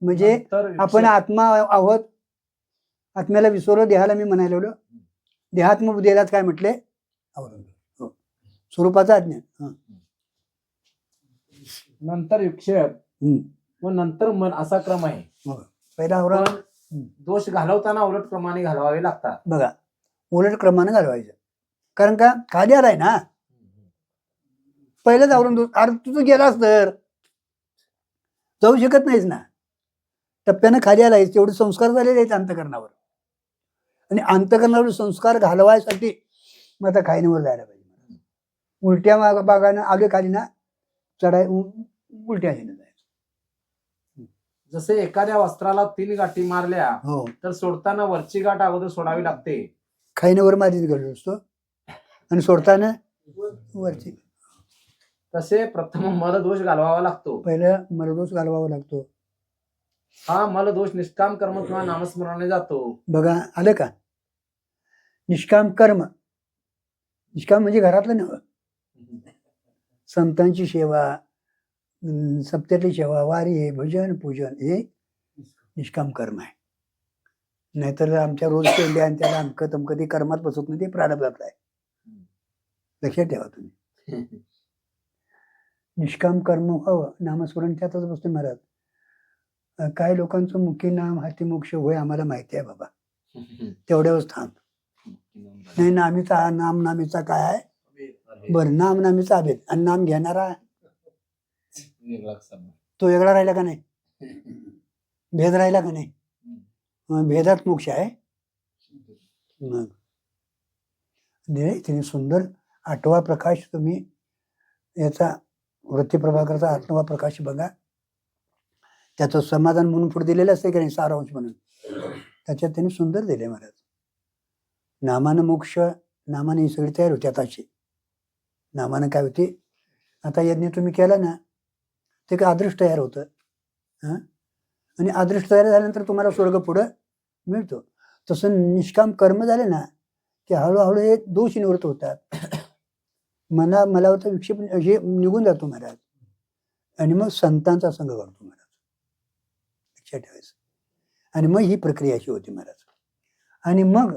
म्हणजे नंतर आपण आत्मा आहोत, आत्म्याला विसरलं, देहाला मी म्हणायला लागलो, देहात्म बुद्धीलाच काय म्हटले, आवरण. हो, स्वरूपाचा अज्ञान. नंतर विक्षेप व नंतर मन असा क्रम आहे. पहिला आवरण. पण दोष घालवताना उलट क्रमाने घालवावे लागतात. बघा, उलट क्रमाने घालवायचं. कारण का खाली आलाय ना, पहिलंच आवरण दोष. अरे तुझं गेलास तर जाऊ शकत नाहीस ना, टप्प्यानं खाली आलायस, तेवढे संस्कार झालेले आहेत अंतकरणावर, आणि अंतकरणावर संस्कार घालवायसाठी मग आता खाईनवर जायला पाहिजे. उलट्या बागानं आले खाली ना, चढाय उलट्या ह्यानं जायचं. जसे एखाद्या वस्त्राला 3 गाठी मारल्या हो, तर सोडताना वरची गाठ अगोदर सोडावी लागते. खाईनवर माझीच घडलो असतो आणि सोडताना वरची. तसे प्रथम मलदोष घालवावा लागतो. पहिलं मलदोष घालवावा लागतो. हा मलदोष निष्काम कर्म किंवा नामस्मरणाने जातो. बघा आलं का, निष्काम कर्म, निष्काम म्हणजे घरातलं नव्हे, संतांची सेवा, सप्त्यातली सेवा, वारी, भजन, पूजन, हे निष्काम कर्म आहे. नाहीतर आमच्या रोज केले आणि त्याला अमकं तमकं ते कर्मात बसत नाही, ते प्रारब्धातलं आहे. लक्षात ठेवा तुम्ही. निष्काम कर्म व्हावं, नामस्मरण त्यातच बसतो महाराज. काय लोकांचं मुखी नाम हाती मोक्ष होय, आम्हाला माहिती आहे बाबा, तेवढ्यावरच थांब. नाही, नामीचा नाम नामीचा काय आहे, बरं नाम नामीचा अभेद, आणि नाम घेणारा तो वेगळा राहिला का नाही, भेद राहिला का नाही, भेदात मोक्ष आहे. मग तिने सुंदर 8वा प्रकाश, तुम्ही याचा वृत्ती प्रभाकरचा 8वा प्रकाश बघा, त्याचं समाधान म्हणून पुढे दिलेलं असते की नाही, सारांश म्हणून, त्याच्यात त्यांनी सुंदर दिले महाराज. नामानं मोक्ष, नामाने ही सगळी तयार होती. आताची नामानं काय होती, आता यज्ञ तुम्ही केला ना, ते काय अदृष्ट तयार होतं. आणि अदृष्ट तयार झाल्यानंतर तुम्हाला स्वर्ग पुढं मिळतो. तसं निष्काम कर्म झाले ना की हळूहळू हे दोष निवृत्त होतात. मला होतं विक्षेप हे निघून जातो महाराज, आणि मग संतांचा संघ करतो महाराज. लक्षात ठेवायचं. आणि मग ही प्रक्रिया अशी होती महाराज. आणि मग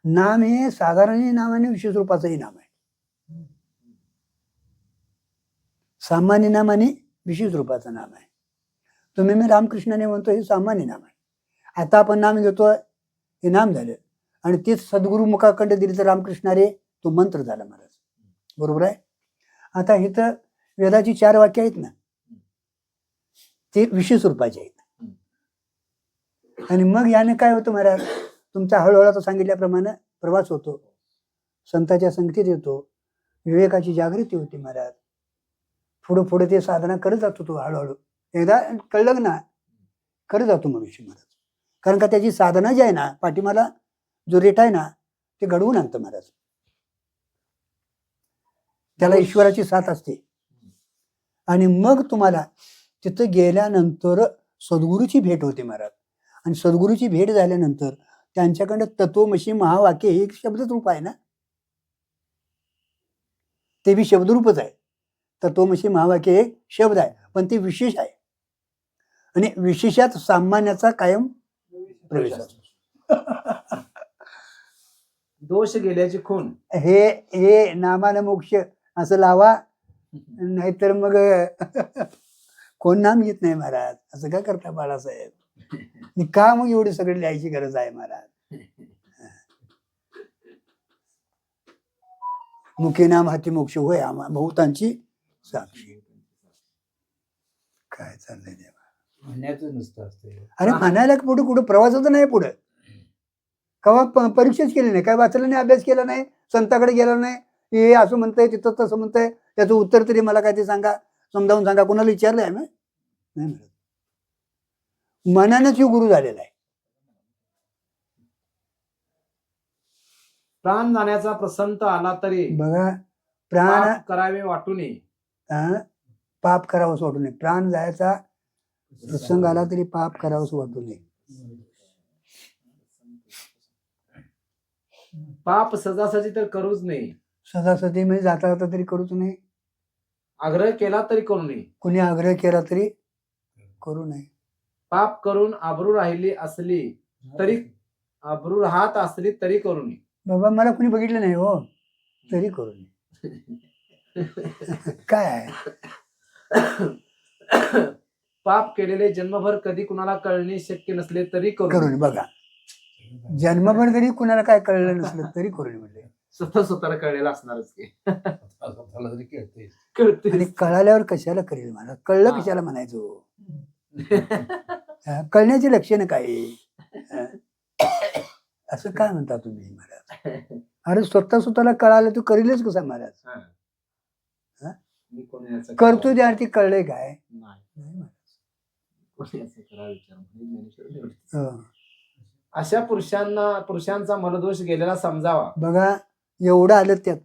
नाम हे साधारण नामाने विशेष रूपाचंही नाम आहे. सामान्य नाम आणि विशेष रूपाचं नाम आहे. तुम्ही मी रामकृष्णाने म्हणतो हे सामान्य नाम आहे. आता आपण नाम घेतोय हे नाम झालं आणि तेच सद्गुरु मुखाखंड दिले तर रामकृष्ण रे तो मंत्र झाला महाराज. बरोबर आहे. आता इथं वेदाची 4 वाक्य आहेत ना, ते विशेष रूपाचे आहेत. आणि मग याने काय होतं महाराज, तुमचा हळूहळू आता सांगितल्याप्रमाणे प्रवास होतो, संतांच्या संगतीत येतो, विवेकाची जागृती होती महाराज. पुढं पुढे ते साधना करत जातो तो हळूहळू. एकदा कळलं ना करत जातो मनुष्य महाराज. कारण का त्याची साधना जी आहे ना, पाठीमाला जो रेट आहे ना ते घडवून आणतं महाराज. त्याला ईश्वराची साथ असते. आणि मग तुम्हाला तिथं गेल्यानंतर सद्गुरूची भेट होते महाराज. आणि सद्गुरूची भेट झाल्यानंतर त्यांच्याकडं तत्वमसी महावाक्य हे एक शब्दच रूप आहे ना, ते बी शब्दरूपच आहे. तत्वमसी महावाक्य हे शब्द आहे, पण ते विशेष आहे. आणि विशेषात सामान्याचा कायम प्रवेश असतो. दोष गेल्याची खून. हे नामानं मोक्ष असं लावा, नाहीतर मग कोण नाम घेत नाही महाराज. असं का करता बाळासाहेब? का मग एवढी सगळी लिहायची गरज आहे महाराज? मुखे नाम हाती मोक्ष होय आम्हा बहुतांची साक्षी. काय चाललंय देवा? म्हणण्याचं नुसतं असते. अरे म्हणायला पुढे कुठं प्रवासाचं नाही. पुढे कवा परीक्षाच केली नाही, काय वाचलं नाही, अभ्यास केला नाही, संताकडे गेला नाही, हे असं म्हणतंय तिथं तसं म्हणतंय, त्याचं उत्तर तरी मला काय ते सांगा, समजावून सांगा. कोणाला विचारलंय ना? नाही म्हणत. मनानच गुरु झालेला आहे. प्राण जाण्याचा प्रसंत आला तरी बघा, प्राण पाप करावे वाटून पाप करावंच वाटू नये. प्राण जायचा प्रसंग आला तरी पाप करावंच वाटू नये. पाप सजासजी तर करूच नये. सदासती म्हणजे जाता जाता तरी करूच नये. आग्रह केला तरी करू नये. कुणी आग्रह केला तरी करू नये. पाप करून आबरू राहिली असली तरी, आबरू राहत असली तरी करू नये. बाबा मला कुणी बघितलं नाही हो, तरी करू नये. काय आहे? पाप केलेले जन्मभर कधी कुणाला कळणे शक्य नसले तरी करू करू नये. बघा, जन्मभर जरी कुणाला काय कळलं नसलं तरी करू नये म्हटले. स्वतःला कळलेलं असणारच की. स्वतःला तरी कळते. कळते. आणि कळाल्यावर कशाला करेल मला? कळलं कशाला म्हणायचो? कळण्याचे लक्षण काय? असं काय म्हणता तुम्ही महाराज? अरे स्वतःला कळालं तू करेलच कसा महाराज? मी कोणी याचा करतो त्या अर्थी कळलंय काय? नाही. नाही महाराज. कोणी याचा करा विचार म्हणजे ज्ञानेश्वर हो. अशा पुरुषांचा मलदोष गेलेला समजावा. बघा, एवढं आलं त्यात,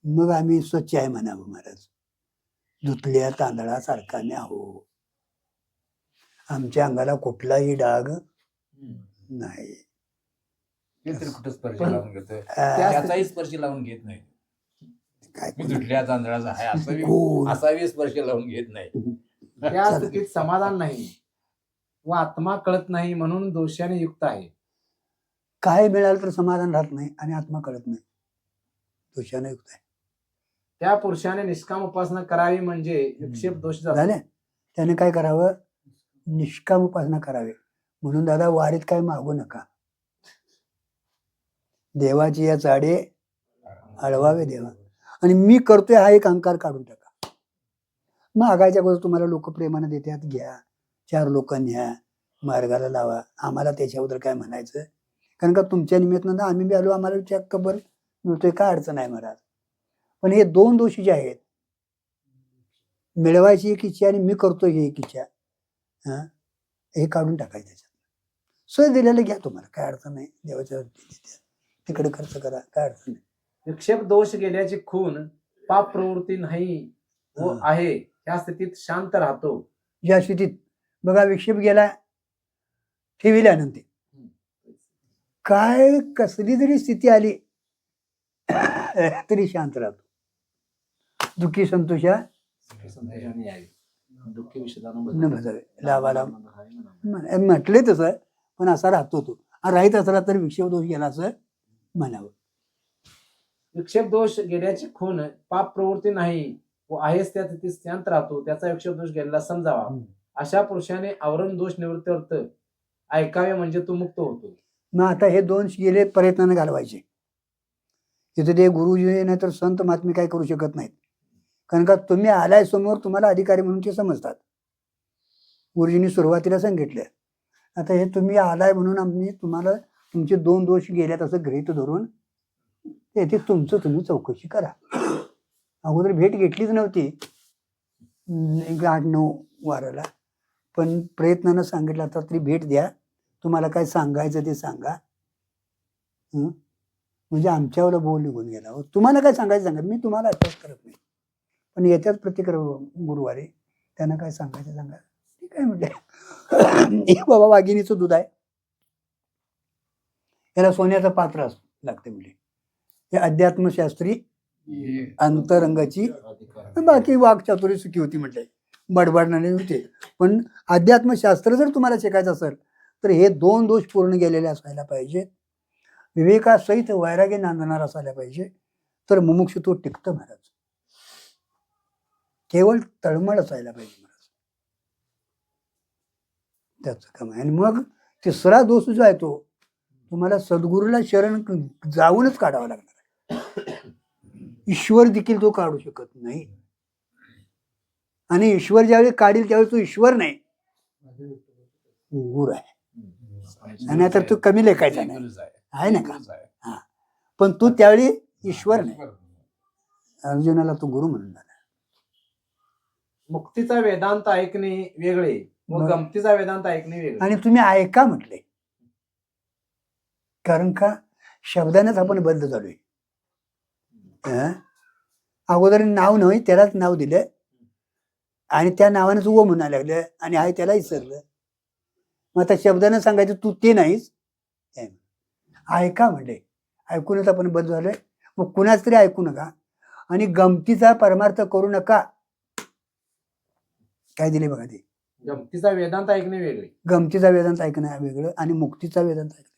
मग आम्ही स्वच्छ आहे म्हणावं महाराज. धुतल्या तांदळासारखा नाही आहो. आमच्या अंगाला कुठलाही डाग नाही. ते तरी कुठं स्पर्श लावून घेतोय, त्या- त्याचाही स्पर्श लावून घेत नाही. काय मी तुटल्या तांदळाचा आहे कोण? असावी स्पर्श लावून घेत नाही. त्या स्थितीत समाधान नाही व आत्मा कळत नाही म्हणून दोषाने युक्त आहे. काय मिळालं तर समाधान राहत नाही आणि आत्मा कळत नाही, दोषाने युक्त आहे. त्या पुरुषाने निष्काम उपासना करावी म्हणजे विक्षेप दोष जातो. झाले. त्याने काय करावं? निष्काम उपासना करावी. म्हणून दादा वारीत काय मागू नका. देवाची या चाडे अडवावे देवा. आणि मी करतोय हा एक अहंकार काढून टाका. मागायच्या गोष्टी तुम्हाला लोक प्रेमाने देतात, घ्या, 4 लोक न्या, मार्गाला लावा. आम्हाला त्याच्याबद्दल काय म्हणायचं? कारण का तुमच्या निमित्तानं आम्ही बी आलो, आम्हाला चक्क बरं मिळतोय, काय अडचण आहे महाराज. पण हे 2 दोषी जे आहेत, मिळवायची एक इच्छा आणि मी करतोय ही एक इच्छा, हे काढून टाकायचं. त्याच्यात सहज दिलेलं घ्या, तुम्हाला काय अडचण नाही. देवाच्या तिकडे खर्च करा, काय अडचण नाही. विक्षेप दोष गेल्याची खून पाप प्रवृत्ती नाही व आहे या स्थितीत शांत राहतो. ज्या स्थितीत बघा विक्षेप गेला, ठेविल्यानंतर काय कसली जरी स्थिती आली तरी शांत राहतो. दुःखी संतोषा संतोषाने यावे. दुःखी विषयानं न भजावे लाभाला म्हटले तसं, पण असा राहतो तो. आणि राहीत असला तर विक्षेप दोष गेला असं म्हणावं. विक्षेप दोष गेल्याची खून पाप प्रवृत्ती नाही व आहेच त्या तिथे शांत राहतो, त्याचा विक्षेप दोष गेलेला समजावा. अशा पुरुषाने आवरण दोष निवृत्तीर्थ ऐकावे म्हणजे तो मुक्त होतो. मग आता हे दोष गेले प्रयत्नाने घालवायचे. तिथे ते गुरुजी नाही तर संत महात्मे काय करू शकत नाहीत. कारण का तुम्ही आलाय समोर, तुम्हाला अधिकारी म्हणून ते समजतात. गुरुजींनी सुरुवातीला सांगितलं, आता हे तुम्ही आलाय म्हणून आम्ही तुम्हाला तुमचे 2 दोष गेल्यात असं गृहीत धरून येथे तुमचं तुम्ही चौकशी करा. अगोदर भेट घेतलीच नव्हती 8-9 वाराला, पण प्रयत्नानं सांगितलं आता तरी भेट द्या, तुम्हाला काय सांगायचं ते सांगा. म्हणजे आमच्यावर बोल निघून गेला. तुम्हाला काय सांगायचं सांगा, मी तुम्हाला अटॅच करत नाही, पण येत्याच प्रत्येक गुरुवारी त्यांना काय सांगायचं सांगा. ठीक आहे म्हटलं. बाबा वाघिणीचं दूध आहे, याला सोन्याचं पात्र लागते म्हणजे. हे अध्यात्मशास्त्री अंतरंगाची, बाकी वाक्चातुरी सुखी होती म्हटलंय, बडबडणारे होते. पण अध्यात्मशास्त्र जर तुम्हाला शिकायचं असेल तर हे 2 दोष पूर्ण गेलेले असायला पाहिजे. विवेकासहित वैराग्य नांदणार असायला पाहिजे, तर मुमुक्षुत्व टिकतं महाराज. केवळ तळमळ असायला पाहिजे महाराज, त्याचं काम आहे. आणि मग तिसरा दोष जो आहे तो तुम्हाला सद्गुरूला शरण जाऊनच काढावा लागणार आहे. ईश्वर देखील तो काढू शकत नाही. आणि ईश्वर ज्यावेळी काढील त्यावेळी तो ईश्वर नाही, गुरु आहे. आणि तर तो कमी लेखायचा नाही, आहे ना का? हा, पण तू त्यावेळी ईश्वर नाही. अर्जुनाला तो गुरु म्हणून झाला. मुक्तीचा वेदांत ऐकणे वेगळे व गमतीचा वेदांत ऐकणे वेगळे. आणि तुम्ही ऐका म्हटले, कारण का शब्दानेच आपण बद्ध झालोय. अगोदर नाव नाही, त्यालाच नाव दिलं आणि त्या नावानेच व म्हणायला लागलं आणि आहे त्याला विसरलं. मग आता शब्दाने सांगायचं तू ते नाहीस. ऐका म्हणले, ऐकूनच आपण बद्ध झालोय. मग कुणाच तरी ऐकू नका आणि गमतीचा परमार्थ करू नका. काय दिले बघा ते, गमतीचा वेदांत ऐकणे वेगळे. गमतीचा वेदांत ऐकणं वेगळं आणि मुक्तीचा वेदांत ऐकणं.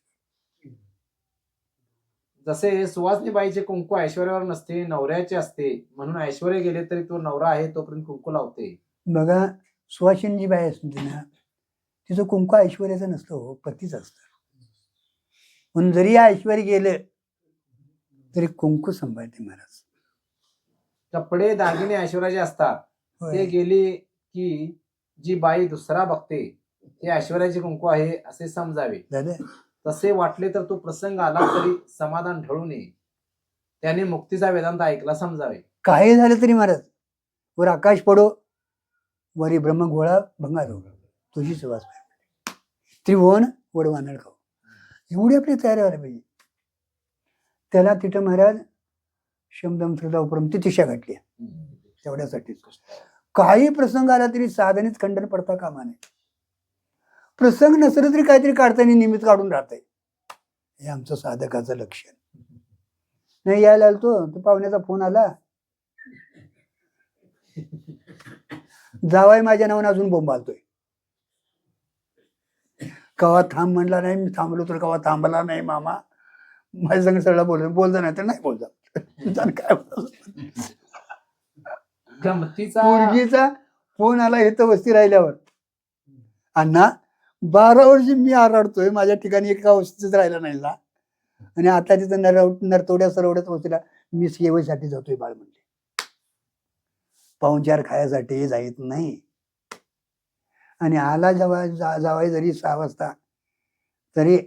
जसे सुवासनीबाईचे कुंकू ऐश्वर्यावर नसते, नवऱ्याचे असते, म्हणून ऐश्वर्य गेले तरी तो नवरा आहे तोपर्यंत कुंकू लावते. बघा, सुवासिनी जी बाई असते ना, तिचं कुंकू ऐश्वर्याचं नसतं हो, पतीच असतं. म्हणून जरी ऐश्वर्य गेलं तरी कुंकू सांभाळते महाराज. कपडे दागिने ऐश्वर्याचे असतात, ते गेली की जी बाई दुसरा बघते ते ऐश्वर्याचे कुंकू आहे असे समजावे. झालं. तसे वाटले तर तो प्रसंग आला तरी समाधान ढळू नये, त्याने मुक्तीचा वेदांत ऐकला समजावे. काही झालं तरी महाराज, वर आकाश पडो वरी ब्रह्म गोळा भंगार हो, तुझी सुवास त्रिभुवन वडवानळ खाऊ, एवढी आपली तयारी व्हायला पाहिजे. त्याला तिथं महाराज शमदम श्रद्धा उपरम ती तिशा घातली तेवढ्यासाठीच. काही प्रसंग आला तरी साधनेच खंडन पडता कामा नये. प्रसंग नसलं तरी काहीतरी काढताना निमित्त काढून राहतंय. हे आमचं साधकाचं लक्षण नाही. यायला आलतो तो पाहुण्याचा फोन आला, जावाय माझ्या नावाने अजून बोंबालतोय. कवा थांब म्हणला नाही, मी थांबलो तर कवा थांबला नाही. मामा माझ्या संग सगळं बोलतो नाही तर नाही बोलता. काय मुलगीचा फोन आला इथं वस्ती राहिल्यावर, अण्णा 12 वर्ष मी आरडतोय, माझ्या ठिकाणी एका वस्तीच राहिला नाही ना. आणि आता तिथं नरतोड्या सरवड्यात वस्तीला मी सेवेसाठी जातोय बाळ म्हणले. पाहुणचार खायासाठी जायत नाही. आणि आला जावाय जरी 6 वाजता तरी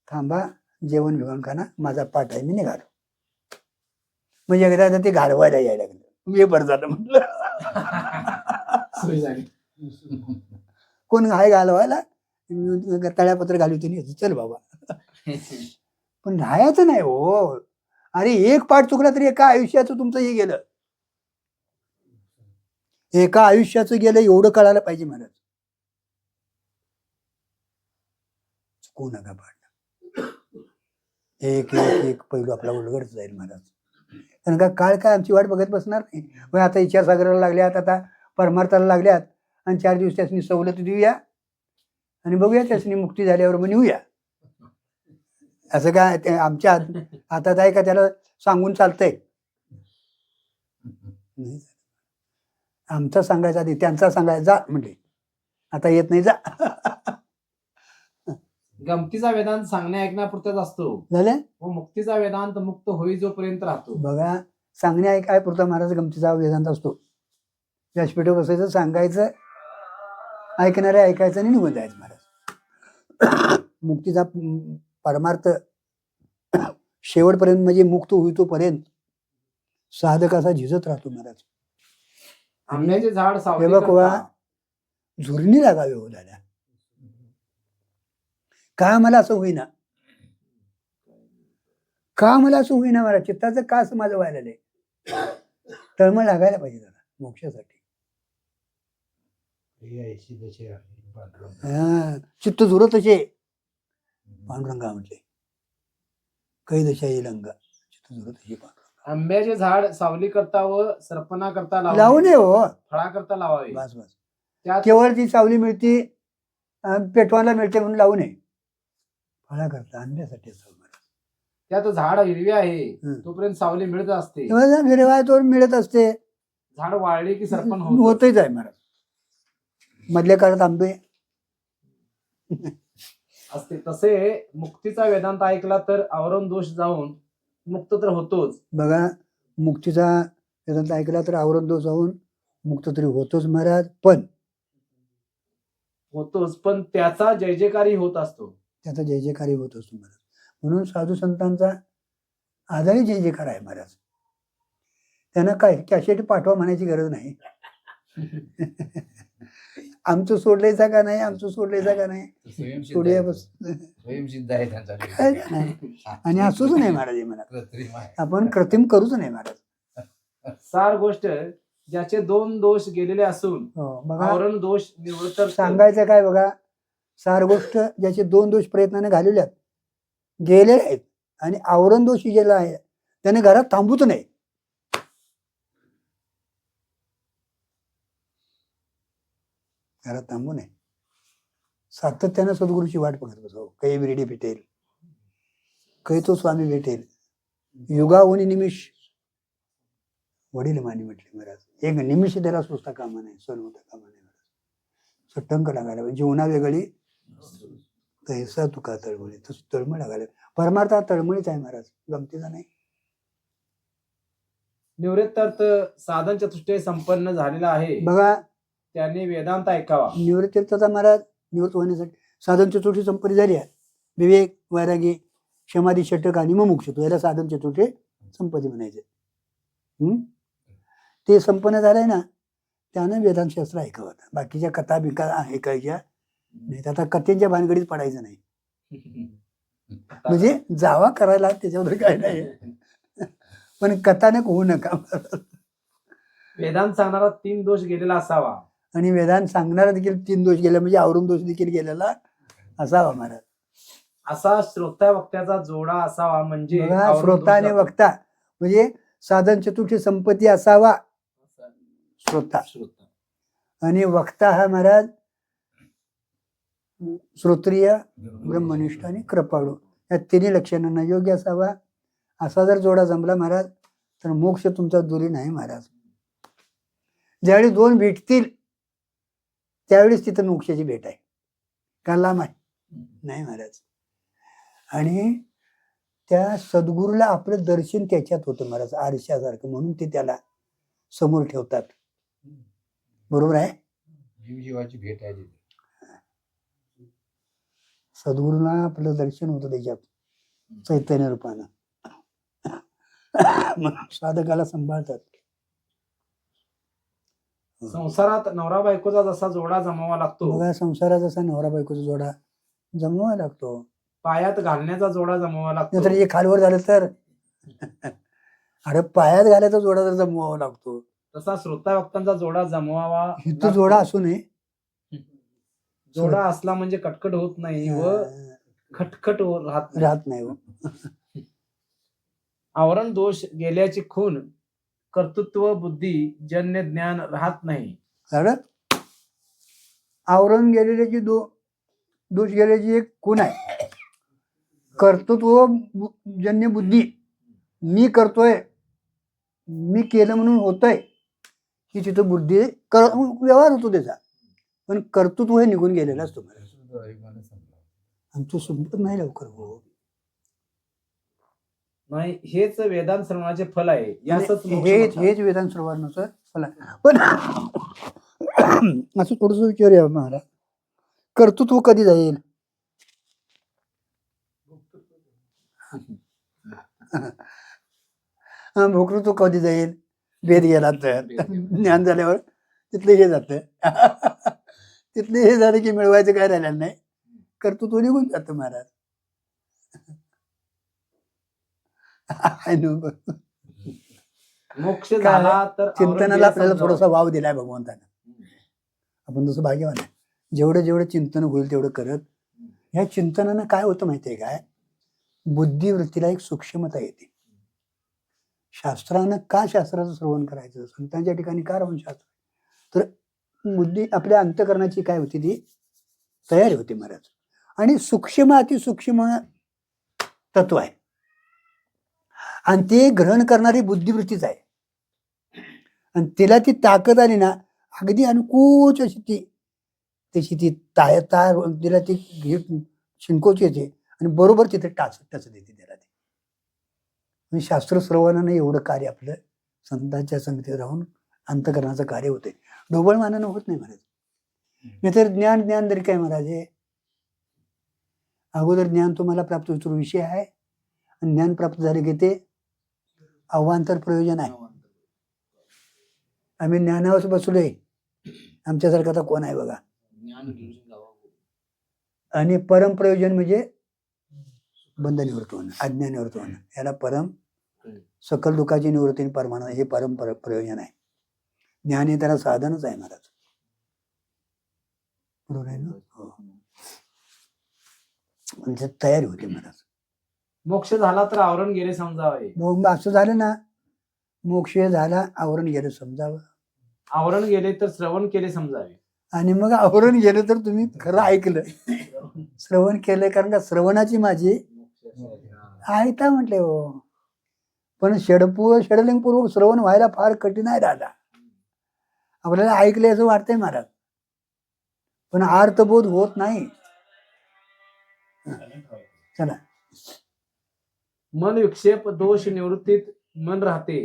थांबा, जेवण बिवण खाना, माझा पाठ आहे, मी निघालो. म्हणजे एकदा ते घालवायला यायला लागलं. मी बरं झालं म्हटलं. कोण आहे घालवायला, तळ्यापत्र घालू तिने, चल बाबा. पण राहायचं नाही हो. अरे एक पाठ चुकला तरी एका आयुष्याचं तुमचं हे गेलं, एका आयुष्याचं गेलं एवढं कळायला पाहिजे महाराज. चुकू नका पाठ. एक एक एक पैलू आपला उलगडत जाईल महाराज. कारण का काळ काय आमची वाट बघत बसणार नाही. मग आता विचारसागराला लागल्यात, आता परमार्थाला लागल्यात, आणि 4 दिवस त्यासनी सवलत देऊया आणि बघूया त्यासनी मुक्ती झाल्यावर मग येऊया. असं काय ते आमच्या हातात आहे का त्याला सांगून चालतंय? नाही. आमचा सांगायचा आधी त्यांचा सांगायचा जा म्हणजे आता येत नाही जा. गमतीचा वेदांत सांगण्या ऐकण्यापुरताच असतो झालं व मुक्तीचा वेदांत मुक्त होई जोपर्यंत राहतो. बघा, सांगण्या काय पुरता महाराज गमतीचा वेदांत असतो. व्यासपीठ बसायचं, सांगायचं, ऐकणारे ऐकायचं आणि निघून जायचं महाराज. मुक्तीचा परमार्थ शेवटपर्यंत म्हणजे मुक्त होईतोपर्यंत साधक असा झिजत राहतो महाराज. आंब्याचे झाड हे सावली बघ वा, करता. झुरणी लागावी हो दादा. का मला असं होईना, का मला असं होईना मला चित्ताचं का असं माझं व्हायला नाही. तळमळ लागायला पाहिजे जरा मोक्षासाठी. हा, चित्त झुरतचे पांडुरंगा म्हटले कै दशा येईल अंगा चित्त झुरतचे पांडुरंगा. आंब्याचे झाड सावली करता व सरपणा करता लावू नये हो. फळा करता लावावे. बस बस, त्यात केवळ ती सावली मिळती पेटवायला मिळते म्हणून लावू नये. फळा करता आंब्यासाठी असावं महाराज. त्यात झाड हिरवी आहे हं. तोपर्यंत सावली मिळत असते. तेव्हा हिरवाय तो मिळत असते. झाड वाळले की सरपण होत होतच आहे महाराज. मधल्या काळात आंबे असते. तसे मुक्तीचा वेदांत ऐकला तर आवरण दोष जाऊन मुक्त तर होतोच. बघा, मुक्तीचा वेदांत ऐकला तर आवरण दोष जाऊन मुक्त तरी होतोच महाराज. पण त्याचा जय जयकारी होत असतो. त्याचा जय जयकारी होत असतो महाराज. म्हणून साधू संतांचा आजही जय जयकार आहे महाराज. त्यांना काय कॅसेट पाठवा म्हणायची गरज नाही. आमचं सोडलंयचा का नाही, आमचं सोडलंयचा का नाही, सोडूया बस. स्वयंसिद्ध आहे त्यांचा काय नाही. आणि असूच नाही महाराज हे म्हणा. कृत्रिम आहे. आपण कृत्रिम करूच नाही महाराज. सार गोष्ट ज्याचे 2 दोष गेलेले असून हो, बघा आवरण दोष निवृत्त सांगायचं काय बघा, सार गोष्ट ज्याचे 2 दोष प्रयत्नाने घालवल्यात गेलेले आहेत आणि आवरण दोष गेला आहे त्याने घरात थांबूच नाही. घरात थांबू नये. सातत्यानं सद्गुरूची वाट बघत बसावं. काही बिरडी भेटेल, काही तो स्वामी भेटेल. युगावनी निमिष वडील मानी म्हटले महाराज. एक निमिष त्याला सुचता कामा नाही, सण होता कामा नाही महाराज. सटंक लागायला पाहिजे. जीवना वेगळी तैसा तुका तळमळी, तसं तळमळ लागायला. परमार्थ हा तळमळीच आहे महाराज, गमतीचा नाही. निवृत्तार्थ साधन चतुष्टय संपन्न झालेला आहे. बघा, त्यांनी वेदांत ऐकावा. निवृत्तीचा महाराज निवृत्त होण्यासाठी साधन चतुर्थी संपत्ती झाली आहे. विवेक, वैरागी, समाधी, षटक आणि मुमुक्षुत्व याला साधन चतुर्थी संपत्ती म्हणायचे. ते संपन्न झालंय ना, त्यानं वेदांतशास्त्र ऐकावं. बाकीच्या कथा बिका ऐकायच्या नाही. आता कथेच्या भानगडीत पडायचं नाही. म्हणजे जावा करायला त्याच्यावर काय नाही, पण कथानक होऊ नका. वेदांत सांगणारा 3 दोष गेलेला असावा. आणि वेदांत सांगणारा देखील 3 दोष गेला म्हणजे आवरून दोष देखील गेलेला असावा महाराज. असा श्रोता वक्त्याचा जोडा असावा. म्हणजे बघा, आवरून श्रोता दोष आणि जातो. वक्ता म्हणजे साधन चतुर्थी संपत्ती असावा श्रोता. आणि वक्ता हा महाराज श्रोत्रिय, ब्रह्मनिष्ठ आणि कृपाळू या 3 लक्षणांना योग्य असावा. असा जर जोडा जमला महाराज तर मोक्ष तुमचा दुरी नाही महाराज. ज्यावेळी 2 भेटतील त्यावेळेस तिथं मोक्षाची भेट आहे. का लांब आहे नाही महाराज. आणि त्या सद्गुरूला आपलं दर्शन त्याच्यात होतं महाराज, आरशासारखं. म्हणून ते त्याला समोर ठेवतात. बरोबर आहे. जीवाची भेट आहे तिथे. सद्गुरूला आपलं दर्शन होतं त्याच्यात चैतन्य रूपानं. साधकाला सांभाळतात. संसारात नवरा बायकोचा जसा जोडा जमावा लागतो, बघा, संसारात जसा नवरा बायकोचा जोडा जमवावा लागतो. पायात घालण्याचा जोडा जमावा लागतो. नाहीतर हे खालवर झालं तर अरे पायात घालायचा जोडा जर जमवावा लागतो. तसा श्रोता वक्तांचा जोडा जमवावा इथं लागतो. जोडा असू नये. जोडा असला म्हणजे कटकट होत नाही व खटखट राहत नाही. राहत नाही हो. आवरण दोष गेल्याची खून कर्तृत्व बुद्धी जन्य ज्ञान राहत नाही. कारण आवरण गेलेल्याची दोष गेल्याची एक खूण आहे. कर्तृत्व जन्य बुद्धी, मी करतोय, मी केलं म्हणून होतंय, की तिथं बुद्धी व्यवहार होतो त्याचा, पण कर्तृत्व हे निघून गेलेलं असतो. आमचं संपत नाही लवकर हो. नाही, हेच वेदांत श्रवणाचे फल आहे. याचंच मोक्ष हेच म्हणतात. हेच वेदांत सर्वांचं फल आहे. पण असं थोडस विचारूया महाराज, कर्तृत्व कधी जाईल? भोक्तृत्व कधी जाईल? भेद गेला तर, ज्ञान झाल्यावर तिथले हे जात तिथले हे झाले की मिळवायचं काय राहिलं नाही, कर्तृत्व निघून जातं महाराज. मोक्ष झाला तर चिंतनाला आपल्याला थोडासा वाव दिलाय भगवंतानं. आपण जसं भाग्यवान आहे, जेवढं जेवढं चिंतन होईल तेवढं करत. ह्या चिंतनानं काय होतं माहितीये काय, बुद्धिवृत्तीला एक सूक्ष्मता येते. शास्त्रानं का शास्त्राचं श्रवण करायचं, संतांच्या ठिकाणी का राहून शास्त्र, तर बुद्धी आपल्या अंतकरणाची काय होती, ती तयारी होती महाराज. आणि सूक्ष्म अतिसूक्ष्म तत्व आहे, आणि ते ग्रहण करणारी बुद्धिवृत्तीच आहे. आणि तिला ती ताकद आली ना, अगदी अनुकूच अशी ती त्याची ती ताय तिला ती शिंकोच येते आणि बरोबर तिथे टाच देते त्याला. ती शास्त्र श्रवणानं एवढं कार्य आपलं संतांच्या संगतीत राहून अंतकरणाचं कार्य होते. ढोबळ मानानं होत नाही महाराज. नाही तर ज्ञान तरी काय महाराज, हे अगोदर ज्ञान तुम्हाला प्राप्त होतो विषय आहे, आणि ज्ञान प्राप्त झाले की ते अवांतर प्रयोजन आहे. आम्ही ज्ञानावर बसलोय, आमच्यासारखा तर कोण आहे बघा. आणि परम प्रयोजन म्हणजे बंध निवृत्त होणं, अज्ञान निवृत्त होणं, याला परम सकल दुःखाची निवृत्ती परमानंद, हे परम प्रयोजन आहे. ज्ञान हे त्याला साधनच आहे महाराज. बरोबर आहे ना? हो. म्हणजे तयारी होती महाराज. मोक्ष झाला तर आवरण गेले समजावे. मग असं झालं ना, मोक्ष झाला आवरण गेलं समजावं, आवरण गेले तर श्रवण केले समजावे. आणि मग आवरण गेलं तर तुम्ही खरं ऐकलं, श्रवण केलं. कारण का श्रवणाची माझी ऐका म्हटले हो, पण षडलिंगपूर्वक श्रवण व्हायला फार कठीण आहे दादा. आपल्याला ऐकले असं वाटतंय महाराज, पण अर्थबोध होत नाही. चला, मन विक्षेप दोष निवृत्तीत मन राहते.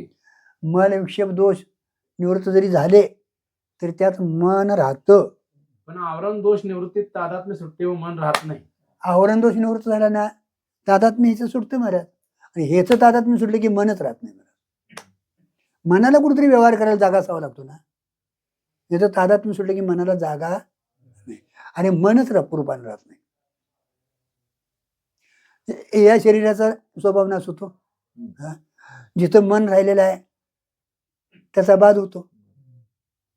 मन विक्षेप दोष निवृत्त जरी झाले तरी त्यात मन राहतं. पण आवरण दोष निवृत्तीत तादात्म्य सुटते व मन राहत नाही. आवरण दोष निवृत्त झाला ना, तादात्म्य ह्याचं सुटतं महाराज. आणि ह्याचं तादात्म्य सुटलं की मनच राहत नाही महाराज. मनाला कुठेतरी व्यवहार करायला जागा असावा लागतो ना. याचं तादात्म्य सुटलं की मनाला जागा नाही, आणि मनच रूपाने राहत नाही. या शरीराचा स्वभाव नाश होतो. जिथं मन राहिलेलं आहे त्याचा बाध होतो.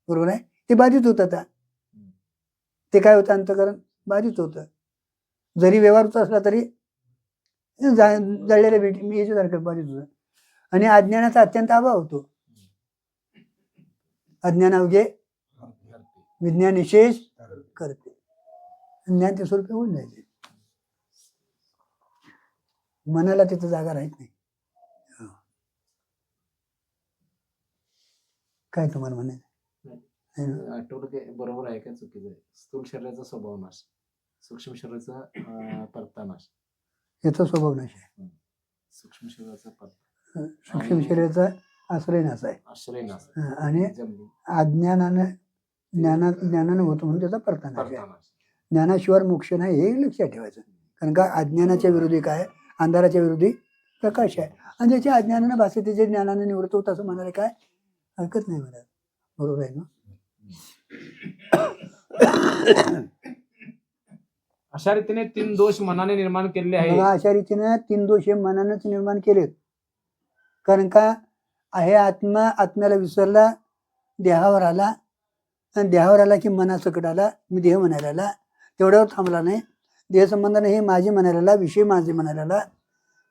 बरोबर आहे, ते बाधित होत. आता ते काय होतं, अंतकरण बाधित होतं. जरी व्यवहार होत असला तरी जळलेल्या भेटी मी याच्यासारखं बाधित होतं. आणि अज्ञानाचा अत्यंत अभाव होतो. अज्ञान अवघे विज्ञान विशेष करते, ज्ञान ते स्वरूप होऊन जायचे. मनाला तिथं जागा राहत नाही. काय तुम्हाला म्हणायचं? बरोबर आहे का चुकीचं आहे? स्थूल शरीराचा स्वभाव नाश, सूक्ष्म शरीराचा परता नाश. याचा स्वभाव नाश आहे. सूक्ष्म शरीराचा सूक्ष्म शरीराचा आश्रय नाश आहे. आश्रय नाश. आणि अज्ञानानं ज्ञानानं होतो म्हणून त्याचा परता नाश आहे. ज्ञानाशिवाय मोक्ष नाही, हे लक्षात ठेवायचं. कारण का अज्ञानाच्या विरोधी काय, अंधाराच्या विरोधी प्रकाश आहे. आणि ज्याच्या अज्ञानानं भासते त्याच्या ज्ञानानं निवृत्त होत असं म्हणायला काय हरकत नाही मला. बरोबर आहे ना? अशा रीतीने 3 दोष मनाने निर्माण केलेले आहेत. अशा रीतीने 3 दोष हे मनानंच निर्माण केलेत. कारण का आहे आत्म्याला विसरला, देहावर आला, आणि देहावर आला की मनासकट आला, मी देह म्हणायला आला. तेवढ्यावर थांबला नाही. देह संबंधाने हे माझे म्हणायला आला, विषय माझे म्हणायला आला.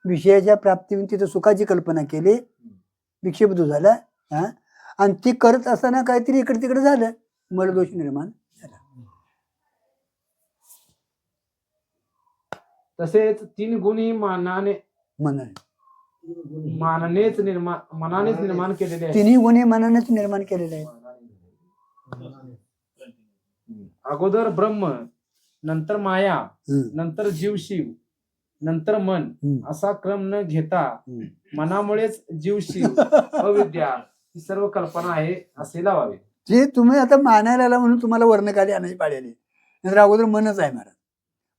विषयाच्या प्राप्ती तिथं सुखाची कल्पना केली, विक्षेपदू झाला. आणि ती करत असताना काहीतरी इकडे तिकडे झालं, मला दोष निर्माण झाला. तसेच तीन गुणी मनानेच निर्माण केलेले आहेत. तिन्ही गुन्हे मनानेच निर्माण केलेले आहेत. अगोदर ब्रह्म, नंतर माया, हम्म. नंतर जीव शिव, नंतर मन हम्म. असा क्रम न घेता हम्म. मनामुळेच जीव शिव अविद्या ही सर्व कल्पना आहे असे लावावे. जे तुम्ही आता मानायला आला म्हणून तुम्हाला वर्णखाली आणायची पाळी आली. नंतर अगोदर मनच आहे महाराज.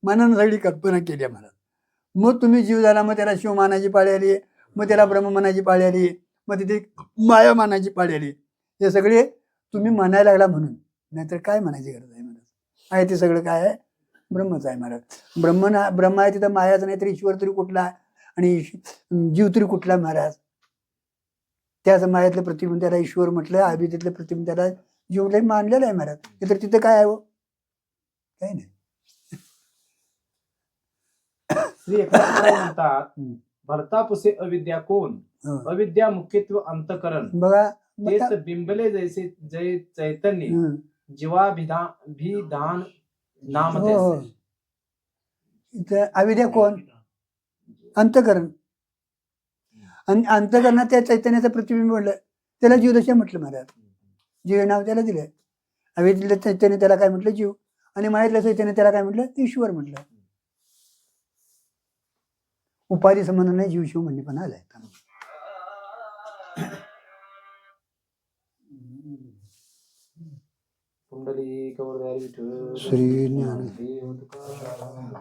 मनानं सगळी कल्पना केली आहे महाराज. मग तुम्ही जीव झाला, मग त्याला शिव मानाची पाळी आली, मग त्याला ब्रह्म मानाची पाळी आली, मग तिथे माया मानाची पाळी आली. हे सगळे तुम्ही म्हणायला लागला म्हणून. नाहीतर काय म्हणायची गरज आहे महाराज. आहे ते सगळं काय आहे? ब्रह्मच आहे महाराज. ब्रह्म आहे तिथं मायाच नाही तर ईश्वर तरी कुठला आणि जीव तरी कुठला महाराज. त्याच मायातलं प्रतिबिंब त्याला ईश्वर म्हटलं, अभितेतलं प्रतिबिंब त्याला जीव मानलेलं आहे महाराज. तर तिथं काय आहे हो? काही नाही. श्री एकनाथ म्हणतात, हम्म. भरता पुसे अविद्या कोण, हो. अविद्या मुख्यत्व अंतकरण, बघा तेच बिंबले जैसे जय चैतन्य, हम्म. जीवाभिधान नाम हो, हो. त्याचे. इथं अविद्या कोण? अंतकरण. आणि अंतकरणात त्या चैतन्याचं प्रतिबिंब म्हटलं त्याला जीवदशा म्हटलं महाराज. जीव हे नाव त्याला दिलंय. अविद्येतलं चैतन्य त्याला काय म्हटलं? जीव. आणि मायेतलं चैतन्य त्याला काय म्हटलं? ईश्वर म्हटलं. उपाधी संबंध नाही, जीव शिव म्हणणे पण आलाय. कुंडली कवरदारी विठ्ठल श्री ज्ञान देव तुकाराम.